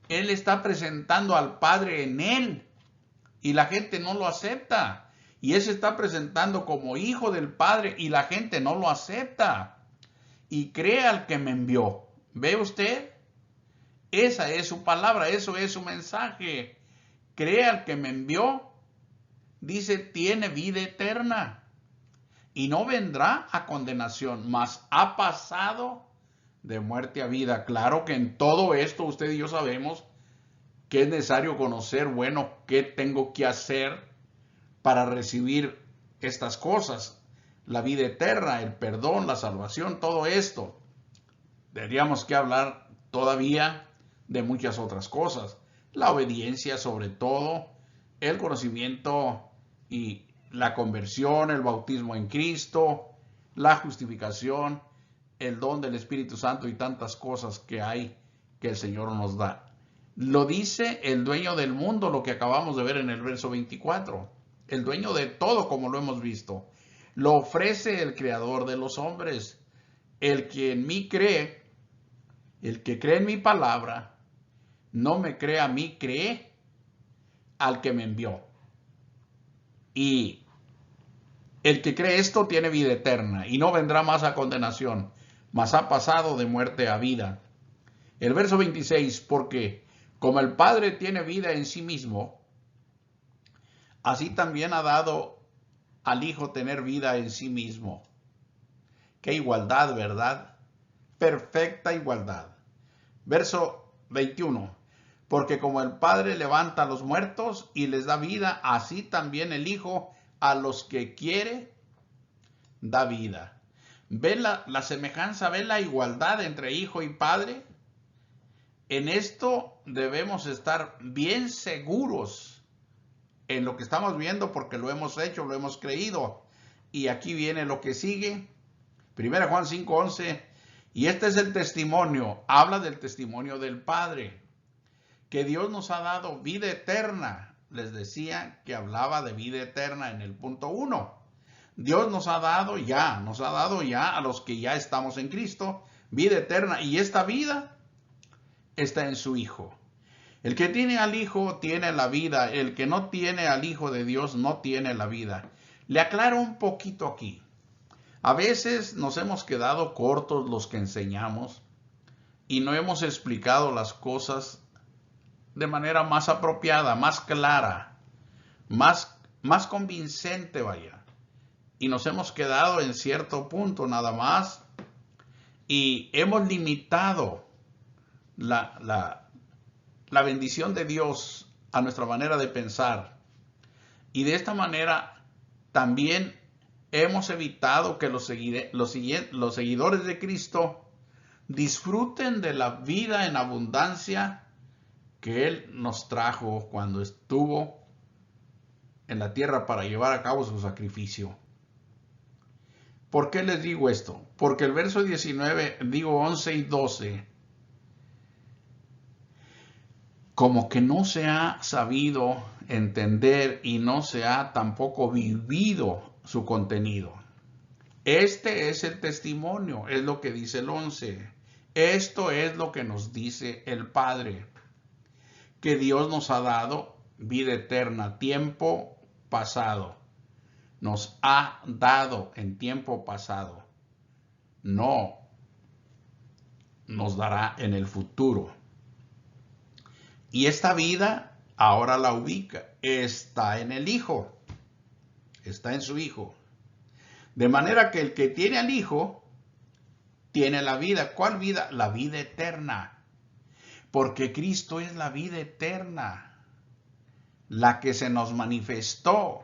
Él está presentando al Padre en él y la gente no lo acepta. Y él se está presentando como hijo del Padre y la gente no lo acepta. Y cree al que me envió. ¿Ve usted? Esa es su palabra, eso es su mensaje. Cree al que me envió, dice, tiene vida eterna y no vendrá a condenación, mas ha pasado de muerte a vida. Claro que en todo esto usted y yo sabemos que es necesario conocer, bueno, qué tengo que hacer para recibir estas cosas, la vida eterna, el perdón, la salvación, todo esto. Tendríamos que hablar todavía de muchas otras cosas, la obediencia sobre todo, el conocimiento y la conversión, el bautismo en Cristo, la justificación, el don del Espíritu Santo y tantas cosas que hay que el Señor nos da. Lo dice el dueño del mundo, lo que acabamos de ver en el verso 24. El dueño de todo, como lo hemos visto. Lo ofrece el creador de los hombres. El que en mí cree, el que cree en mi palabra, no me cree a mí, cree al que me envió. Y el que cree esto tiene vida eterna y no vendrá más a condenación, mas ha pasado de muerte a vida. El verso 26, porque como el Padre tiene vida en sí mismo, así también ha dado al Hijo tener vida en sí mismo. Qué igualdad, ¿verdad? Perfecta igualdad. Verso 21. Porque como el Padre levanta a los muertos y les da vida, así también el Hijo a los que quiere da vida. ¿Ve la semejanza? ¿Ve la igualdad entre Hijo y Padre? En esto debemos estar bien seguros en lo que estamos viendo porque lo hemos hecho, lo hemos creído. Y aquí viene lo que sigue. 1 Juan 5:11. Y este es el testimonio. Habla del testimonio del Padre. Que Dios nos ha dado vida eterna. Les decía que hablaba de vida eterna en el punto 1. Dios nos ha dado ya a los que ya estamos en Cristo, vida eterna. Y esta vida está en su Hijo. El que tiene al Hijo tiene la vida. El que no tiene al Hijo de Dios no tiene la vida. Le aclaro un poquito aquí. A veces nos hemos quedado cortos los que enseñamos y no hemos explicado las cosas de manera más apropiada, más clara, más convincente, vaya. Y nos hemos quedado en cierto punto nada más y hemos limitado la bendición de Dios a nuestra manera de pensar. Y de esta manera también hemos evitado que los seguidores de Cristo disfruten de la vida en abundancia que Él nos trajo cuando estuvo en la tierra para llevar a cabo su sacrificio. ¿Por qué les digo esto? Porque el verso 11 y 12, como que no se ha sabido entender y no se ha tampoco vivido su contenido. Este es el testimonio, es lo que dice el 11. Esto es lo que nos dice el Padre, que Dios nos ha dado vida eterna, tiempo pasado. Nos ha dado en tiempo pasado. No nos dará en el futuro. Y esta vida ahora la ubica. Está en el Hijo. Está en su Hijo. De manera que el que tiene al Hijo tiene la vida. ¿Cuál vida? La vida eterna. Porque Cristo es la vida eterna. La que se nos manifestó.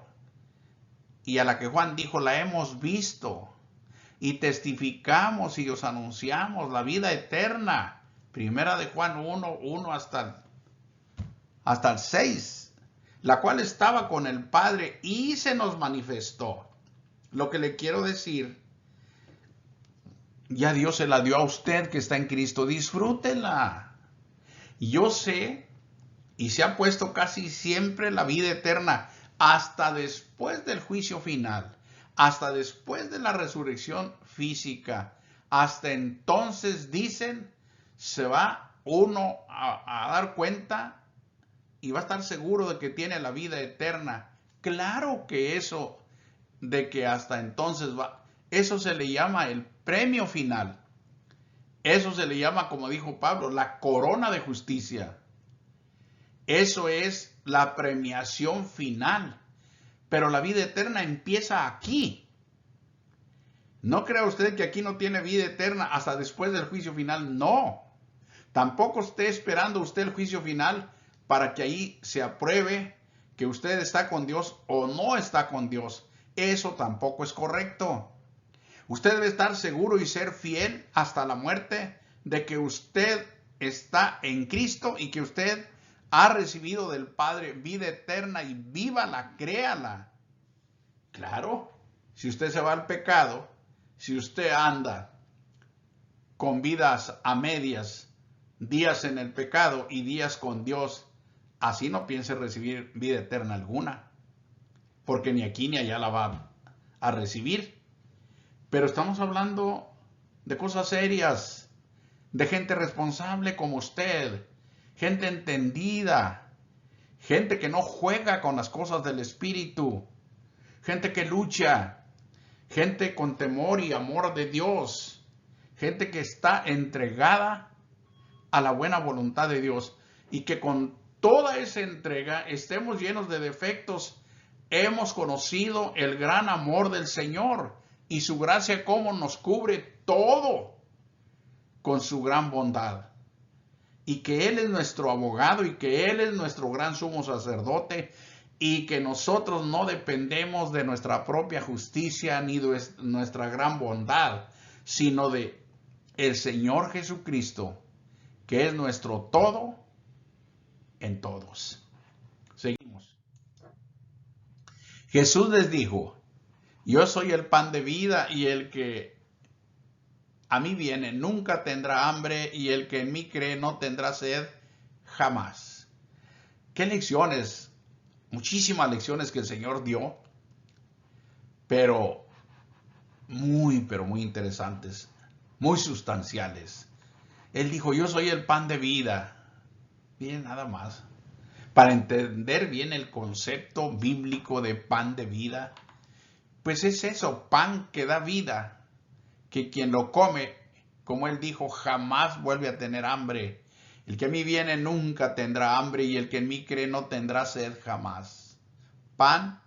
Y a la que Juan dijo, la hemos visto. Y testificamos y os anunciamos la vida eterna. Primera de Juan 1 hasta el 6. La cual estaba con el Padre y se nos manifestó. Lo que le quiero decir, ya Dios se la dio a usted que está en Cristo. Disfrútela. Yo sé, y se ha puesto casi siempre la vida eterna, hasta después del juicio final, hasta después de la resurrección física. Hasta entonces, dicen, se va uno a dar cuenta y va a estar seguro de que tiene la vida eterna. Claro que eso de que hasta entonces va, eso se le llama el premio final. Eso se le llama, como dijo Pablo, la corona de justicia. Eso es la premiación final. pero la vida eterna empieza aquí. No crea usted que aquí no tiene vida eterna hasta después del juicio final. No. Tampoco esté esperando usted el juicio final para que ahí se apruebe que usted está con Dios o no está con Dios. Eso tampoco es correcto. Usted debe estar seguro y ser fiel hasta la muerte de que usted está en Cristo y que usted ha recibido del Padre vida eterna, y vívala, créala. Claro, si usted se va al pecado, si usted anda con vidas a medias, días en el pecado y días con Dios, así no piense recibir vida eterna alguna, porque ni aquí ni allá la va a recibir. Pero estamos hablando de cosas serias, de gente responsable como usted, gente entendida, gente que no juega con las cosas del Espíritu, gente que lucha, gente con temor y amor de Dios, gente que está entregada a la buena voluntad de Dios, y que con toda esa entrega estemos llenos de defectos. Hemos conocido el gran amor del Señor y su gracia, cómo nos cubre todo con su gran bondad, y que Él es nuestro abogado y que Él es nuestro gran sumo sacerdote, y que nosotros no dependemos de nuestra propia justicia ni de nuestra gran bondad, sino de el Señor Jesucristo, que es nuestro todo en todos. Seguimos. Jesús les dijo: yo soy el pan de vida, y el que a mí viene nunca tendrá hambre, y el que en mí cree no tendrá sed jamás. ¿Qué lecciones? Muchísimas lecciones que el Señor dio, pero muy interesantes, muy sustanciales. Él dijo: yo soy el pan de vida. Miren nada más. Para entender bien el concepto bíblico de pan de vida, pues es eso, pan que da vida, que quien lo come, como Él dijo, jamás vuelve a tener hambre. El que a mí viene nunca tendrá hambre, y el que en mí cree no tendrá sed jamás. Pan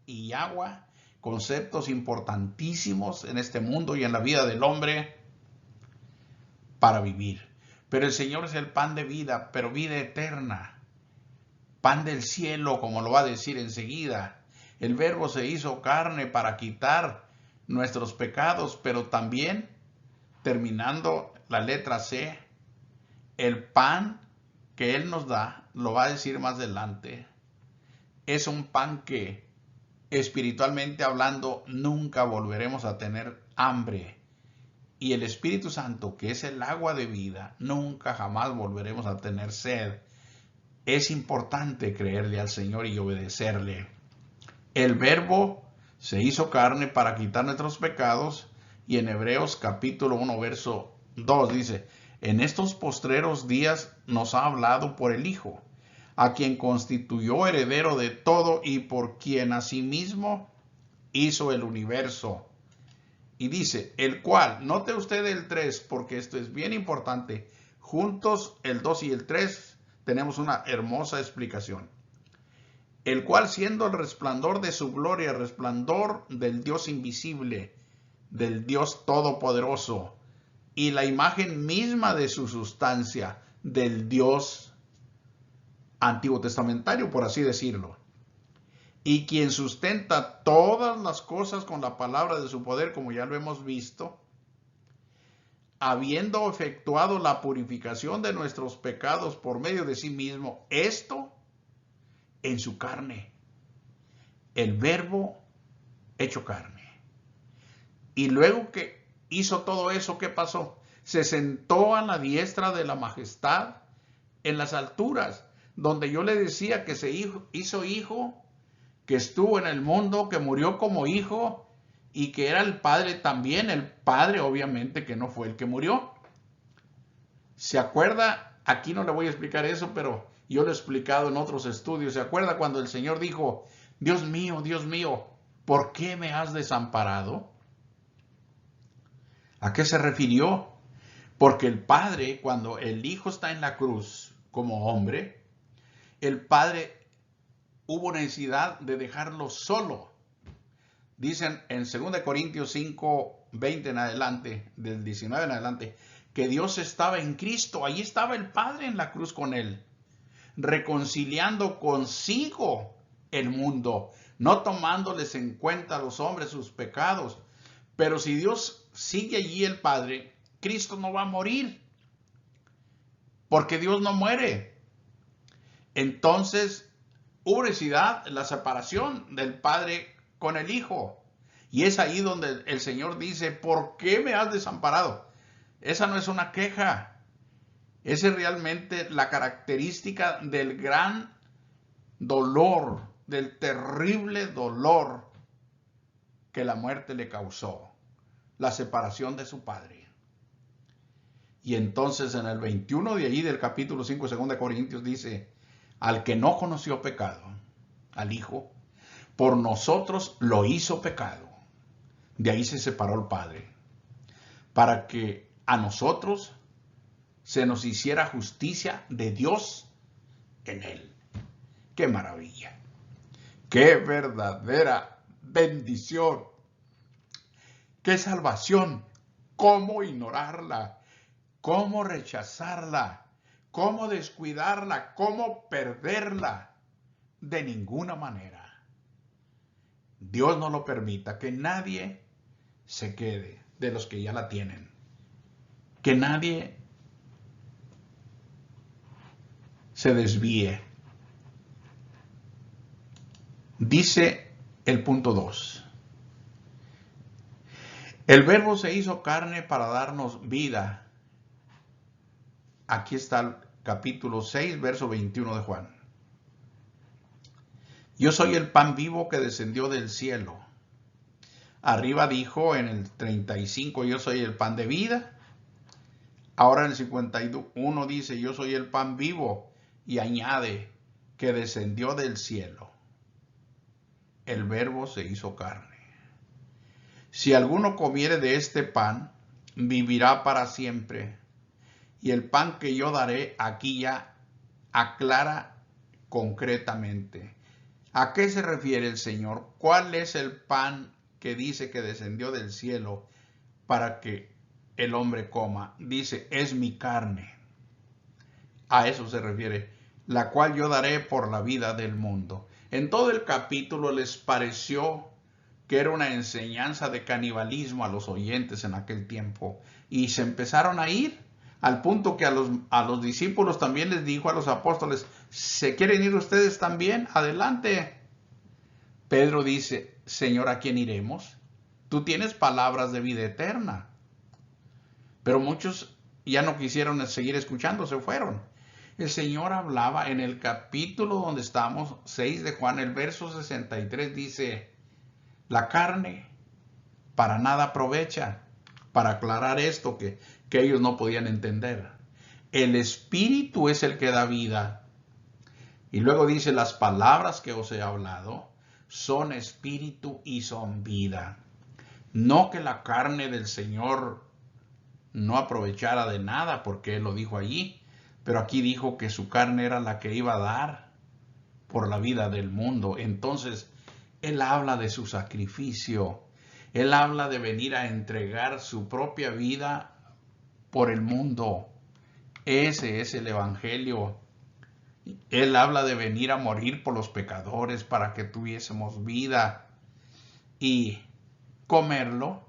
y agua, conceptos importantísimos en este mundo y en la vida del hombre para vivir. Pero el Señor es el pan de vida, pero vida eterna. Pan del cielo, como lo va a decir enseguida. El Verbo se hizo carne para quitar nuestros pecados, pero también, terminando la letra C, el pan que Él nos da, lo va a decir más adelante, es un pan que, espiritualmente hablando, nunca volveremos a tener hambre. Y el Espíritu Santo, que es el agua de vida, nunca jamás volveremos a tener sed. Es importante creerle al Señor y obedecerle. El Verbo se hizo carne para quitar nuestros pecados, y en Hebreos capítulo 1 verso 2 dice: en estos postreros días nos ha hablado por el Hijo, a quien constituyó heredero de todo y por quien asimismo hizo el universo. Y dice, el cual, note usted el 3, porque esto es bien importante, juntos el 2 y el 3 tenemos una hermosa explicación. El cual, siendo el resplandor de su gloria, el resplandor del Dios invisible, del Dios todopoderoso, y la imagen misma de su sustancia, del Dios antiguo testamentario, por así decirlo, y quien sustenta todas las cosas con la palabra de su poder, como ya lo hemos visto, habiendo efectuado la purificación de nuestros pecados por medio de sí mismo, esto en su carne, el Verbo hecho carne. Y luego que hizo todo eso, ¿qué pasó? Se sentó a la diestra de la majestad en las alturas, donde yo le decía que se hizo hijo, que estuvo en el mundo, que murió como hijo, y que era el Padre también, el Padre obviamente que no fue el que murió. ¿Se acuerda? Aquí no le voy a explicar eso, pero yo lo he explicado en otros estudios. ¿Se acuerda cuando el Señor dijo: Dios mío, ¿por qué me has desamparado? ¿A qué se refirió? Porque el Padre, cuando el Hijo está en la cruz como hombre, el Padre hubo necesidad de dejarlo solo. Dicen en 2 Corintios 5, 20 en adelante, del 19 en adelante, que Dios estaba en Cristo. Allí estaba el Padre en la cruz con él, reconciliando consigo el mundo, no tomándoles en cuenta a los hombres sus pecados. Pero si Dios sigue allí el Padre, Cristo no va a morir, porque Dios no muere. Entonces, hubo necesidad, la separación del Padre con el Hijo. Y es ahí donde el Señor dice, ¿por qué me has desamparado? Esa no es una queja. Esa es realmente la característica del gran dolor, del terrible dolor que la muerte le causó, la separación de su Padre. Y entonces en el 21 de allí del capítulo 5 de 2 Corintios dice, al que no conoció pecado, al Hijo, por nosotros lo hizo pecado. De ahí se separó el Padre, para que a nosotros se nos hiciera justicia de Dios en él. ¡Qué maravilla! ¡Qué verdadera bendición! ¡Qué salvación! ¿Cómo ignorarla? ¿Cómo rechazarla? ¿Cómo descuidarla? ¿Cómo perderla? De ninguna manera. Dios no lo permita, que nadie se quede de los que ya la tienen. Que nadie se desvíe. Dice el punto 2. El Verbo se hizo carne para darnos vida. Aquí está el capítulo 6, verso 21 de Juan. Yo soy el pan vivo que descendió del cielo. Arriba dijo en el 35, yo soy el pan de vida. Ahora en el 51 dice, yo soy el pan vivo. Y añade, que descendió del cielo. El Verbo se hizo carne. Si alguno comiere de este pan, vivirá para siempre. Y el pan que yo daré aquí ya aclara concretamente. ¿A qué se refiere el Señor? ¿Cuál es el pan que dice que descendió del cielo para que el hombre coma? Dice, es mi carne. A eso se refiere, la cual yo daré por la vida del mundo. En todo el capítulo les pareció que era una enseñanza de canibalismo a los oyentes en aquel tiempo. Y se empezaron a ir, al punto que a los discípulos también les dijo a los apóstoles, ¿se quieren ir ustedes también? Adelante. Pedro dice, Señor, ¿a quién iremos? Tú tienes palabras de vida eterna. Pero muchos ya no quisieron seguir escuchando, se fueron. El Señor hablaba en el capítulo donde estamos, 6 de Juan, el verso 63 dice, la carne para nada aprovecha, para aclarar esto que ellos no podían entender. El Espíritu es el que da vida. Y luego dice, las palabras que os he hablado son espíritu y son vida. No que la carne del Señor no aprovechara de nada, porque Él lo dijo allí, pero aquí dijo que su carne era la que iba a dar por la vida del mundo. Entonces, Él habla de su sacrificio. Él habla de venir a entregar su propia vida por el mundo. Ese es el Evangelio. Él habla de venir a morir por los pecadores para que tuviésemos vida. Y comerlo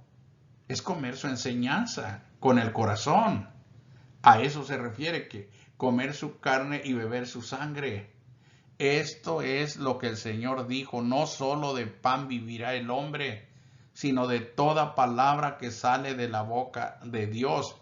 es comer su enseñanza con el corazón. A eso se refiere, que comer su carne y beber su sangre. Esto es lo que el Señor dijo, no solo de pan vivirá el hombre, sino de toda palabra que sale de la boca de Dios.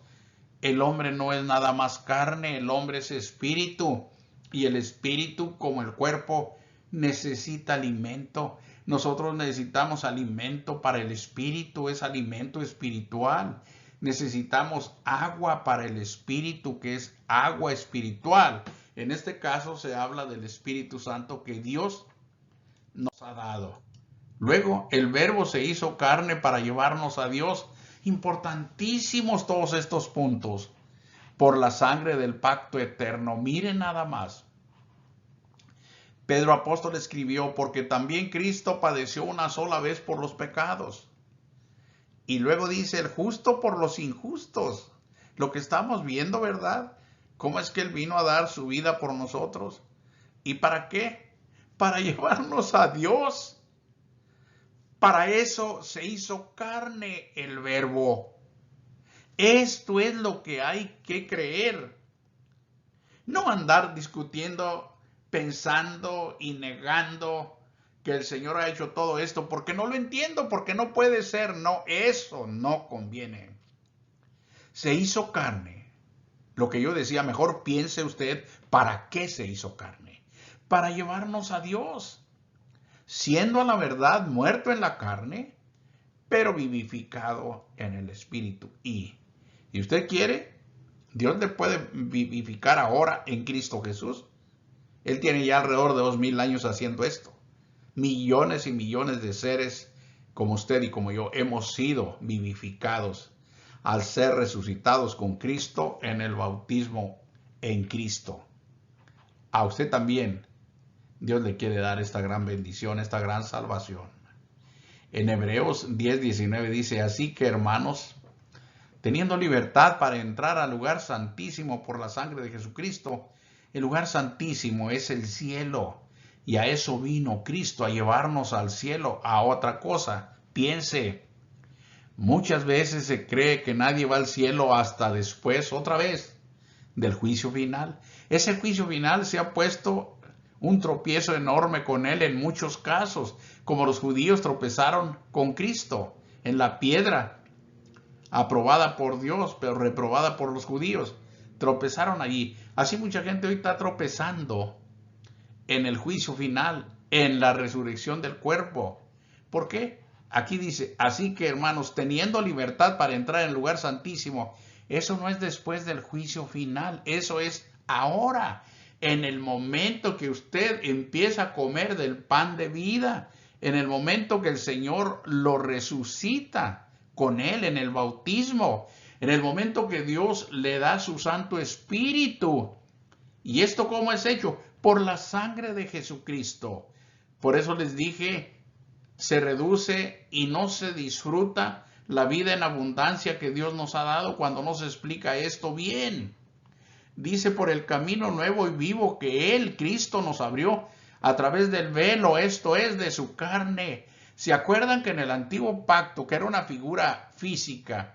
El hombre no es nada más carne, el hombre es espíritu. Y el espíritu, como el cuerpo, necesita alimento. Nosotros necesitamos alimento para el espíritu, es alimento espiritual. Necesitamos agua para el espíritu, que es agua espiritual. En este caso se habla del Espíritu Santo que Dios nos ha dado. Luego, el Verbo se hizo carne para llevarnos a Dios. Importantísimos todos estos puntos. Por la sangre del pacto eterno. Miren nada más. Pedro apóstol escribió, porque también Cristo padeció una sola vez por los pecados. Y luego dice, el justo por los injustos. Lo que estamos viendo, ¿verdad? ¿Cómo es que Él vino a dar su vida por nosotros? ¿Y para qué? Para llevarnos a Dios. Para eso se hizo carne el Verbo. Esto es lo que hay que creer. No andar discutiendo, pensando y negando que el Señor ha hecho todo esto porque no lo entiendo, porque no puede ser. No, eso no conviene. Se hizo carne. Lo que yo decía, mejor piense usted, ¿para qué se hizo carne? Para llevarnos a Dios, siendo a la verdad muerto en la carne, pero vivificado en el Espíritu. Y usted quiere, Dios le puede vivificar ahora en Cristo Jesús. Él tiene ya alrededor de 2000 años haciendo esto. Millones y millones de seres como usted y como yo hemos sido vivificados al ser resucitados con Cristo en el bautismo en Cristo. A usted también Dios le quiere dar esta gran bendición, esta gran salvación. En Hebreos 10:19 dice, así que hermanos, teniendo libertad para entrar al lugar santísimo por la sangre de Jesucristo, el lugar santísimo es el cielo. Y a eso vino Cristo, a llevarnos al cielo, a otra cosa. Piense, muchas veces se cree que nadie va al cielo hasta después, otra vez, del juicio final. Ese juicio final se ha puesto un tropiezo enorme con él en muchos casos, como los judíos tropezaron con Cristo en la piedra, aprobada por Dios, pero reprobada por los judíos. Tropezaron allí. Así mucha gente hoy está tropezando en el juicio final, en la resurrección del cuerpo. ¿Por qué? Aquí dice, así que hermanos, teniendo libertad para entrar en el lugar santísimo, eso no es después del juicio final, eso es ahora, en el momento que usted empieza a comer del pan de vida, en el momento que el Señor lo resucita con él en el bautismo, en el momento que Dios le da su Santo Espíritu. ¿Y esto cómo es hecho? Por la sangre de Jesucristo. Por eso les dije, se reduce y no se disfruta la vida en abundancia que Dios nos ha dado cuando nos explica esto bien. Dice, por el camino nuevo y vivo que Él, Cristo, nos abrió a través del velo, esto es, de su carne. ¿Se acuerdan que en el antiguo pacto, que era una figura física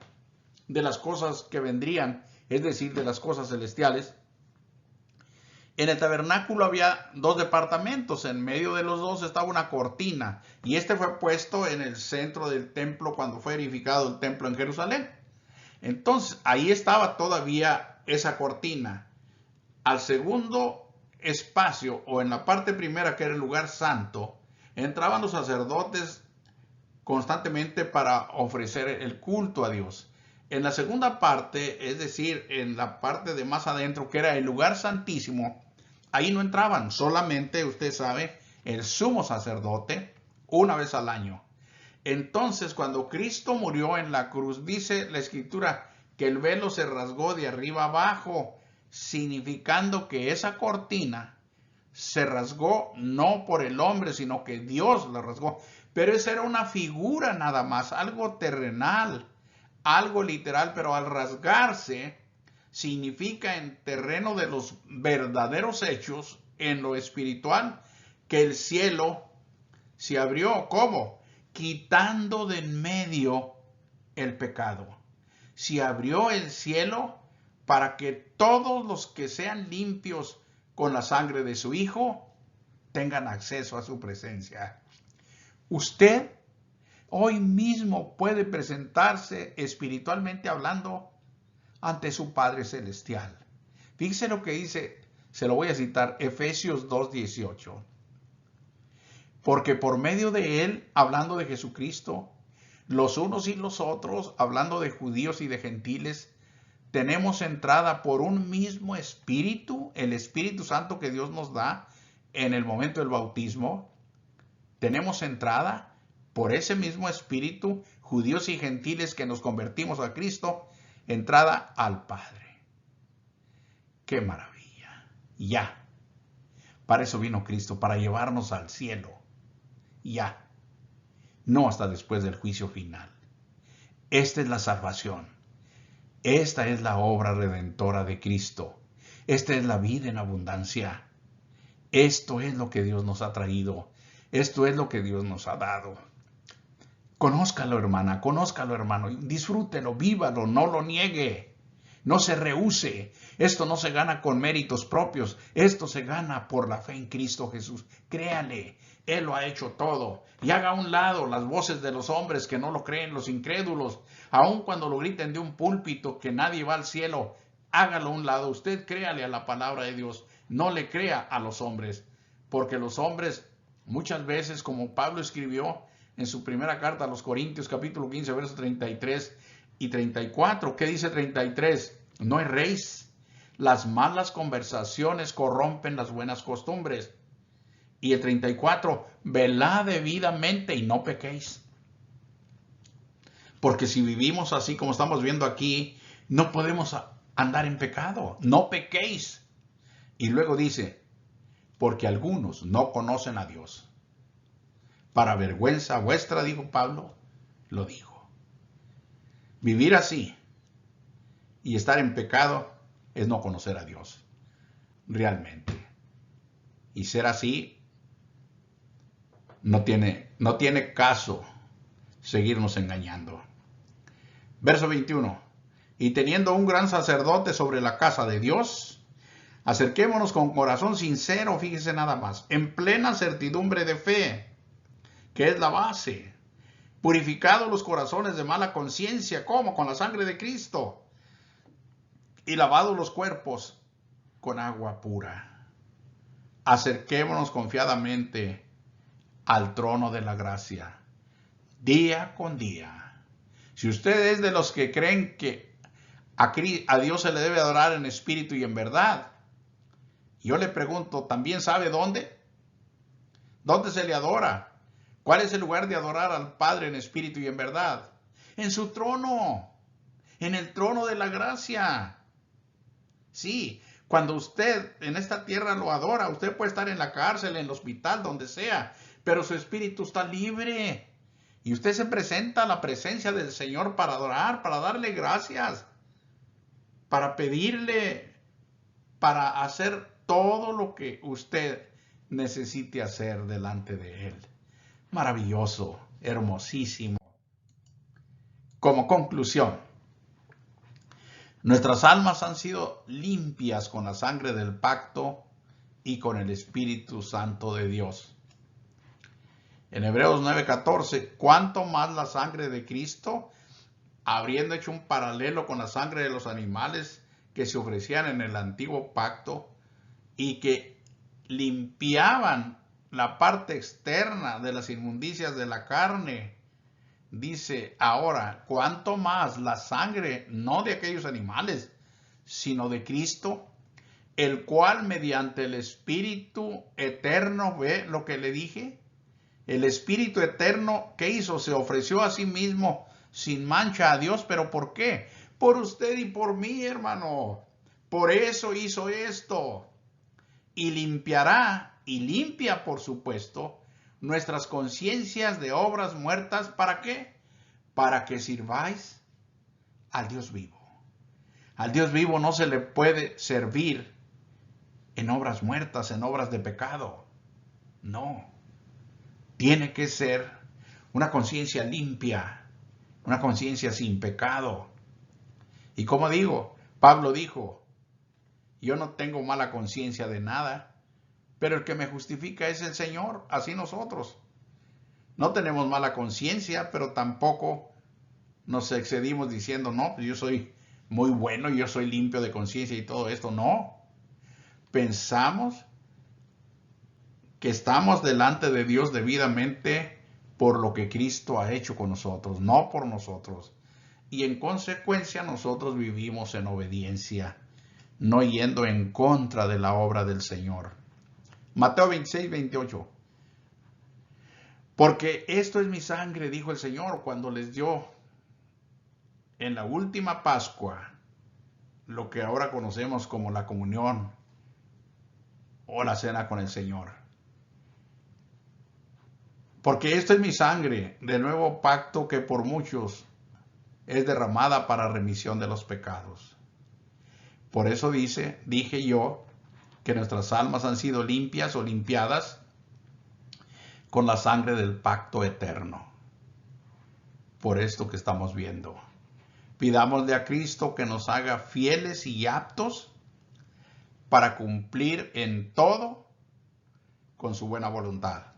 de las cosas que vendrían, es decir, de las cosas celestiales, en el tabernáculo había dos departamentos, en medio de los dos estaba una cortina, y este fue puesto en el centro del templo cuando fue edificado el templo en Jerusalén. Entonces, ahí estaba todavía esa cortina. Al segundo espacio, o en la parte primera, que era el lugar santo, entraban los sacerdotes constantemente para ofrecer el culto a Dios. En la segunda parte, es decir, en la parte de más adentro, que era el lugar santísimo, ahí no entraban, solamente, usted sabe, el sumo sacerdote, una vez al año. Entonces, cuando Cristo murió en la cruz, dice la Escritura que el velo se rasgó de arriba abajo, significando que esa cortina se rasgó no por el hombre, sino que Dios la rasgó. Pero esa era una figura nada más, algo terrenal, algo literal, pero al rasgarse significa en terreno de los verdaderos hechos, en lo espiritual, que el cielo se abrió. ¿Cómo? Quitando de en medio el pecado. Se abrió el cielo para que todos los que sean limpios con la sangre de su Hijo tengan acceso a su presencia. Usted hoy mismo puede presentarse espiritualmente hablando ante su Padre Celestial. Fíjese lo que dice, se lo voy a citar, Efesios 2:18. Porque por medio de Él, hablando de Jesucristo, los unos y los otros, hablando de judíos y de gentiles, tenemos entrada por un mismo Espíritu, el Espíritu Santo que Dios nos da en el momento del bautismo. Tenemos entrada por ese mismo Espíritu, judíos y gentiles que nos convertimos a Cristo, entrada al Padre. ¡Qué maravilla! Ya. Para eso vino Cristo, para llevarnos al cielo. Ya, no hasta después del juicio final. Esta es la salvación. Esta es la obra redentora de Cristo. Esta es la vida en abundancia. Esto es lo que Dios nos ha traído. Esto es lo que Dios nos ha dado. Conózcalo, hermana, conózcalo, hermano. Disfrútelo, vívalo, no lo niegue. No se rehúse. Esto no se gana con méritos propios. Esto se gana por la fe en Cristo Jesús. Créale, Él lo ha hecho todo. Y haga a un lado las voces de los hombres que no lo creen, los incrédulos. Aun cuando lo griten de un púlpito que nadie va al cielo, hágalo a un lado. Usted créale a la palabra de Dios. No le crea a los hombres. Porque los hombres, muchas veces, como Pablo escribió en su primera carta a los Corintios, capítulo 15, versos 33 y 34. ¿Qué dice 33? No erréis. Las malas conversaciones corrompen las buenas costumbres. Y el 34, velad debidamente y no pequéis. Porque si vivimos así como estamos viendo aquí, no podemos andar en pecado. No pequéis. Y luego dice, porque algunos no conocen a Dios. Para vergüenza vuestra, dijo Pablo, lo dijo. Vivir así y estar en pecado es no conocer a Dios realmente. Y ser así no tiene caso seguirnos engañando. Verso 21. Y teniendo un gran sacerdote sobre la casa de Dios, acerquémonos con corazón sincero, fíjese nada más, en plena certidumbre de fe, que es la base. Purificados los corazones de mala conciencia, ¿cómo? Con la sangre de Cristo. Y lavados los cuerpos con agua pura. Acerquémonos confiadamente al trono de la gracia, día con día. Si usted es de los que creen que a Dios se le debe adorar en espíritu y en verdad, yo le pregunto, ¿también sabe dónde? ¿Dónde se le adora? ¿Cuál es el lugar de adorar al Padre en espíritu y en verdad? En su trono, en el trono de la gracia. Sí, cuando usted en esta tierra lo adora, usted puede estar en la cárcel, en el hospital, donde sea, pero su espíritu está libre. Y usted se presenta a la presencia del Señor para adorar, para darle gracias, para pedirle, para hacer todo lo que usted necesite hacer delante de Él. Maravilloso, hermosísimo. Como conclusión, nuestras almas han sido limpias con la sangre del pacto y con el Espíritu Santo de Dios. En Hebreos 9:14, ¿cuánto más la sangre de Cristo, habiendo hecho un paralelo con la sangre de los animales que se ofrecían en el antiguo pacto y que limpiaban la parte externa de las inmundicias de la carne? Dice, ahora, ¿cuánto más la sangre, no de aquellos animales, sino de Cristo, el cual mediante el Espíritu eterno, ve lo que le dije? El Espíritu eterno, ¿qué hizo? Se ofreció a sí mismo sin mancha a Dios. ¿Pero por qué? Por usted y por mí, hermano. Por eso hizo esto. Y limpiará, y limpia, por supuesto, nuestras conciencias de obras muertas. ¿Para qué? Para que sirváis al Dios vivo. Al Dios vivo no se le puede servir en obras muertas, en obras de pecado. No. Tiene que ser una conciencia limpia, una conciencia sin pecado. Y como digo, Pablo dijo, yo no tengo mala conciencia de nada, pero el que me justifica es el Señor, así nosotros. No tenemos mala conciencia, pero tampoco nos excedimos diciendo, no, yo soy muy bueno, yo soy limpio de conciencia y todo esto. No. Pensamos que estamos delante de Dios debidamente por lo que Cristo ha hecho con nosotros, no por nosotros. Y en consecuencia nosotros vivimos en obediencia, no yendo en contra de la obra del Señor. Mateo 26:28. Porque esto es mi sangre, dijo el Señor cuando les dio en la última Pascua lo que ahora conocemos como la comunión. o la cena con el Señor. Porque esto es mi sangre del nuevo pacto que por muchos es derramada para remisión de los pecados. Por eso dije yo, que nuestras almas han sido limpias o limpiadas con la sangre del pacto eterno. Por esto que estamos viendo. Pidámosle a Cristo que nos haga fieles y aptos para cumplir en todo con su buena voluntad.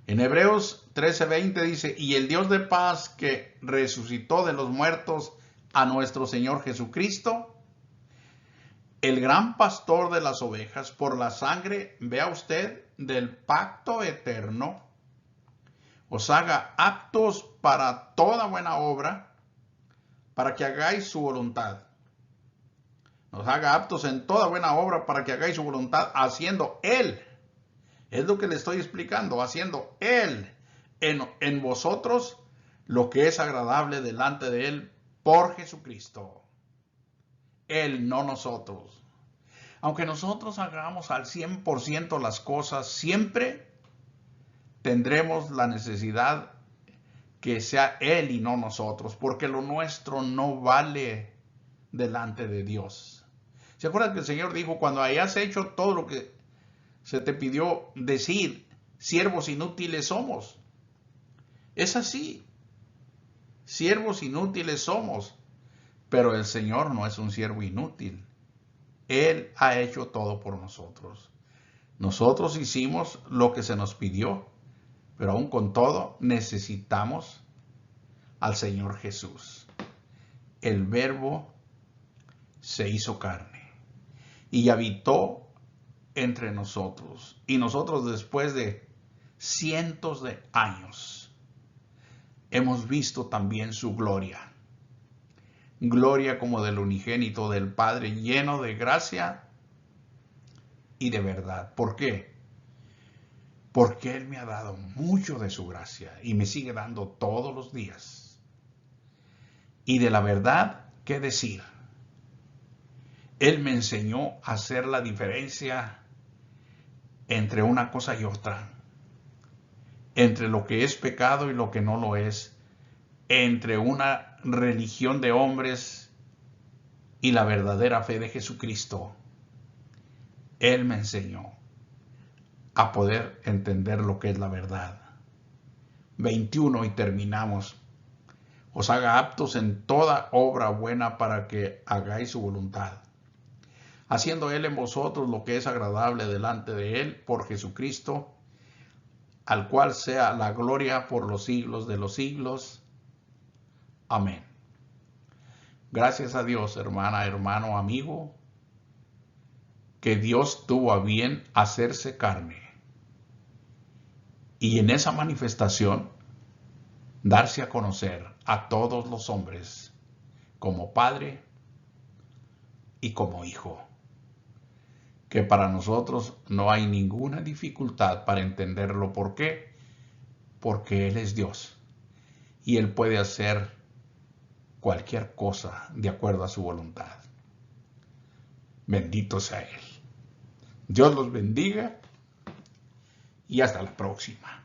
En Hebreos 13:20 dice, y el Dios de paz que resucitó de los muertos a nuestro Señor Jesucristo, el gran pastor de las ovejas, por la sangre, vea usted, del pacto eterno, os haga aptos para toda buena obra, para que hagáis su voluntad. Nos haga aptos en toda buena obra para que hagáis su voluntad, haciendo Él. Es lo que le estoy explicando, haciendo Él en vosotros lo que es agradable delante de Él por Jesucristo. Él, no nosotros. Aunque nosotros hagamos al 100% las cosas, siempre tendremos la necesidad que sea Él y no nosotros, porque lo nuestro no vale delante de Dios. ¿Se acuerdan que el Señor dijo, cuando hayas hecho todo lo que se te pidió decir, siervos inútiles somos? Es así. Siervos inútiles somos. Pero el Señor no es un siervo inútil. Él ha hecho todo por nosotros. Nosotros hicimos lo que se nos pidió, pero aún con todo necesitamos al Señor Jesús. El Verbo se hizo carne y habitó entre nosotros. Y nosotros, después de cientos de años, hemos visto también su gloria. Gloria como del unigénito del Padre, lleno de gracia y de verdad. ¿Por qué? Porque Él me ha dado mucho de su gracia y me sigue dando todos los días. Y de la verdad, ¿qué decir? Él me enseñó a hacer la diferencia entre una cosa y otra, entre lo que es pecado y lo que no lo es, entre una religión de hombres y la verdadera fe de Jesucristo. Él me enseñó a poder entender lo que es la verdad. 21 y terminamos. Os haga aptos en toda obra buena para que hagáis su voluntad, haciendo Él en vosotros lo que es agradable delante de Él por Jesucristo, al cual sea la gloria por los siglos de los siglos. Amén. Gracias a Dios, hermana, hermano, amigo, que Dios tuvo a bien hacerse carne. Y en esa manifestación, darse a conocer a todos los hombres como Padre y como Hijo. Que para nosotros no hay ninguna dificultad para entenderlo. ¿Por qué? Porque Él es Dios y Él puede hacer cualquier cosa de acuerdo a su voluntad. Bendito sea Él. Dios los bendiga y hasta la próxima.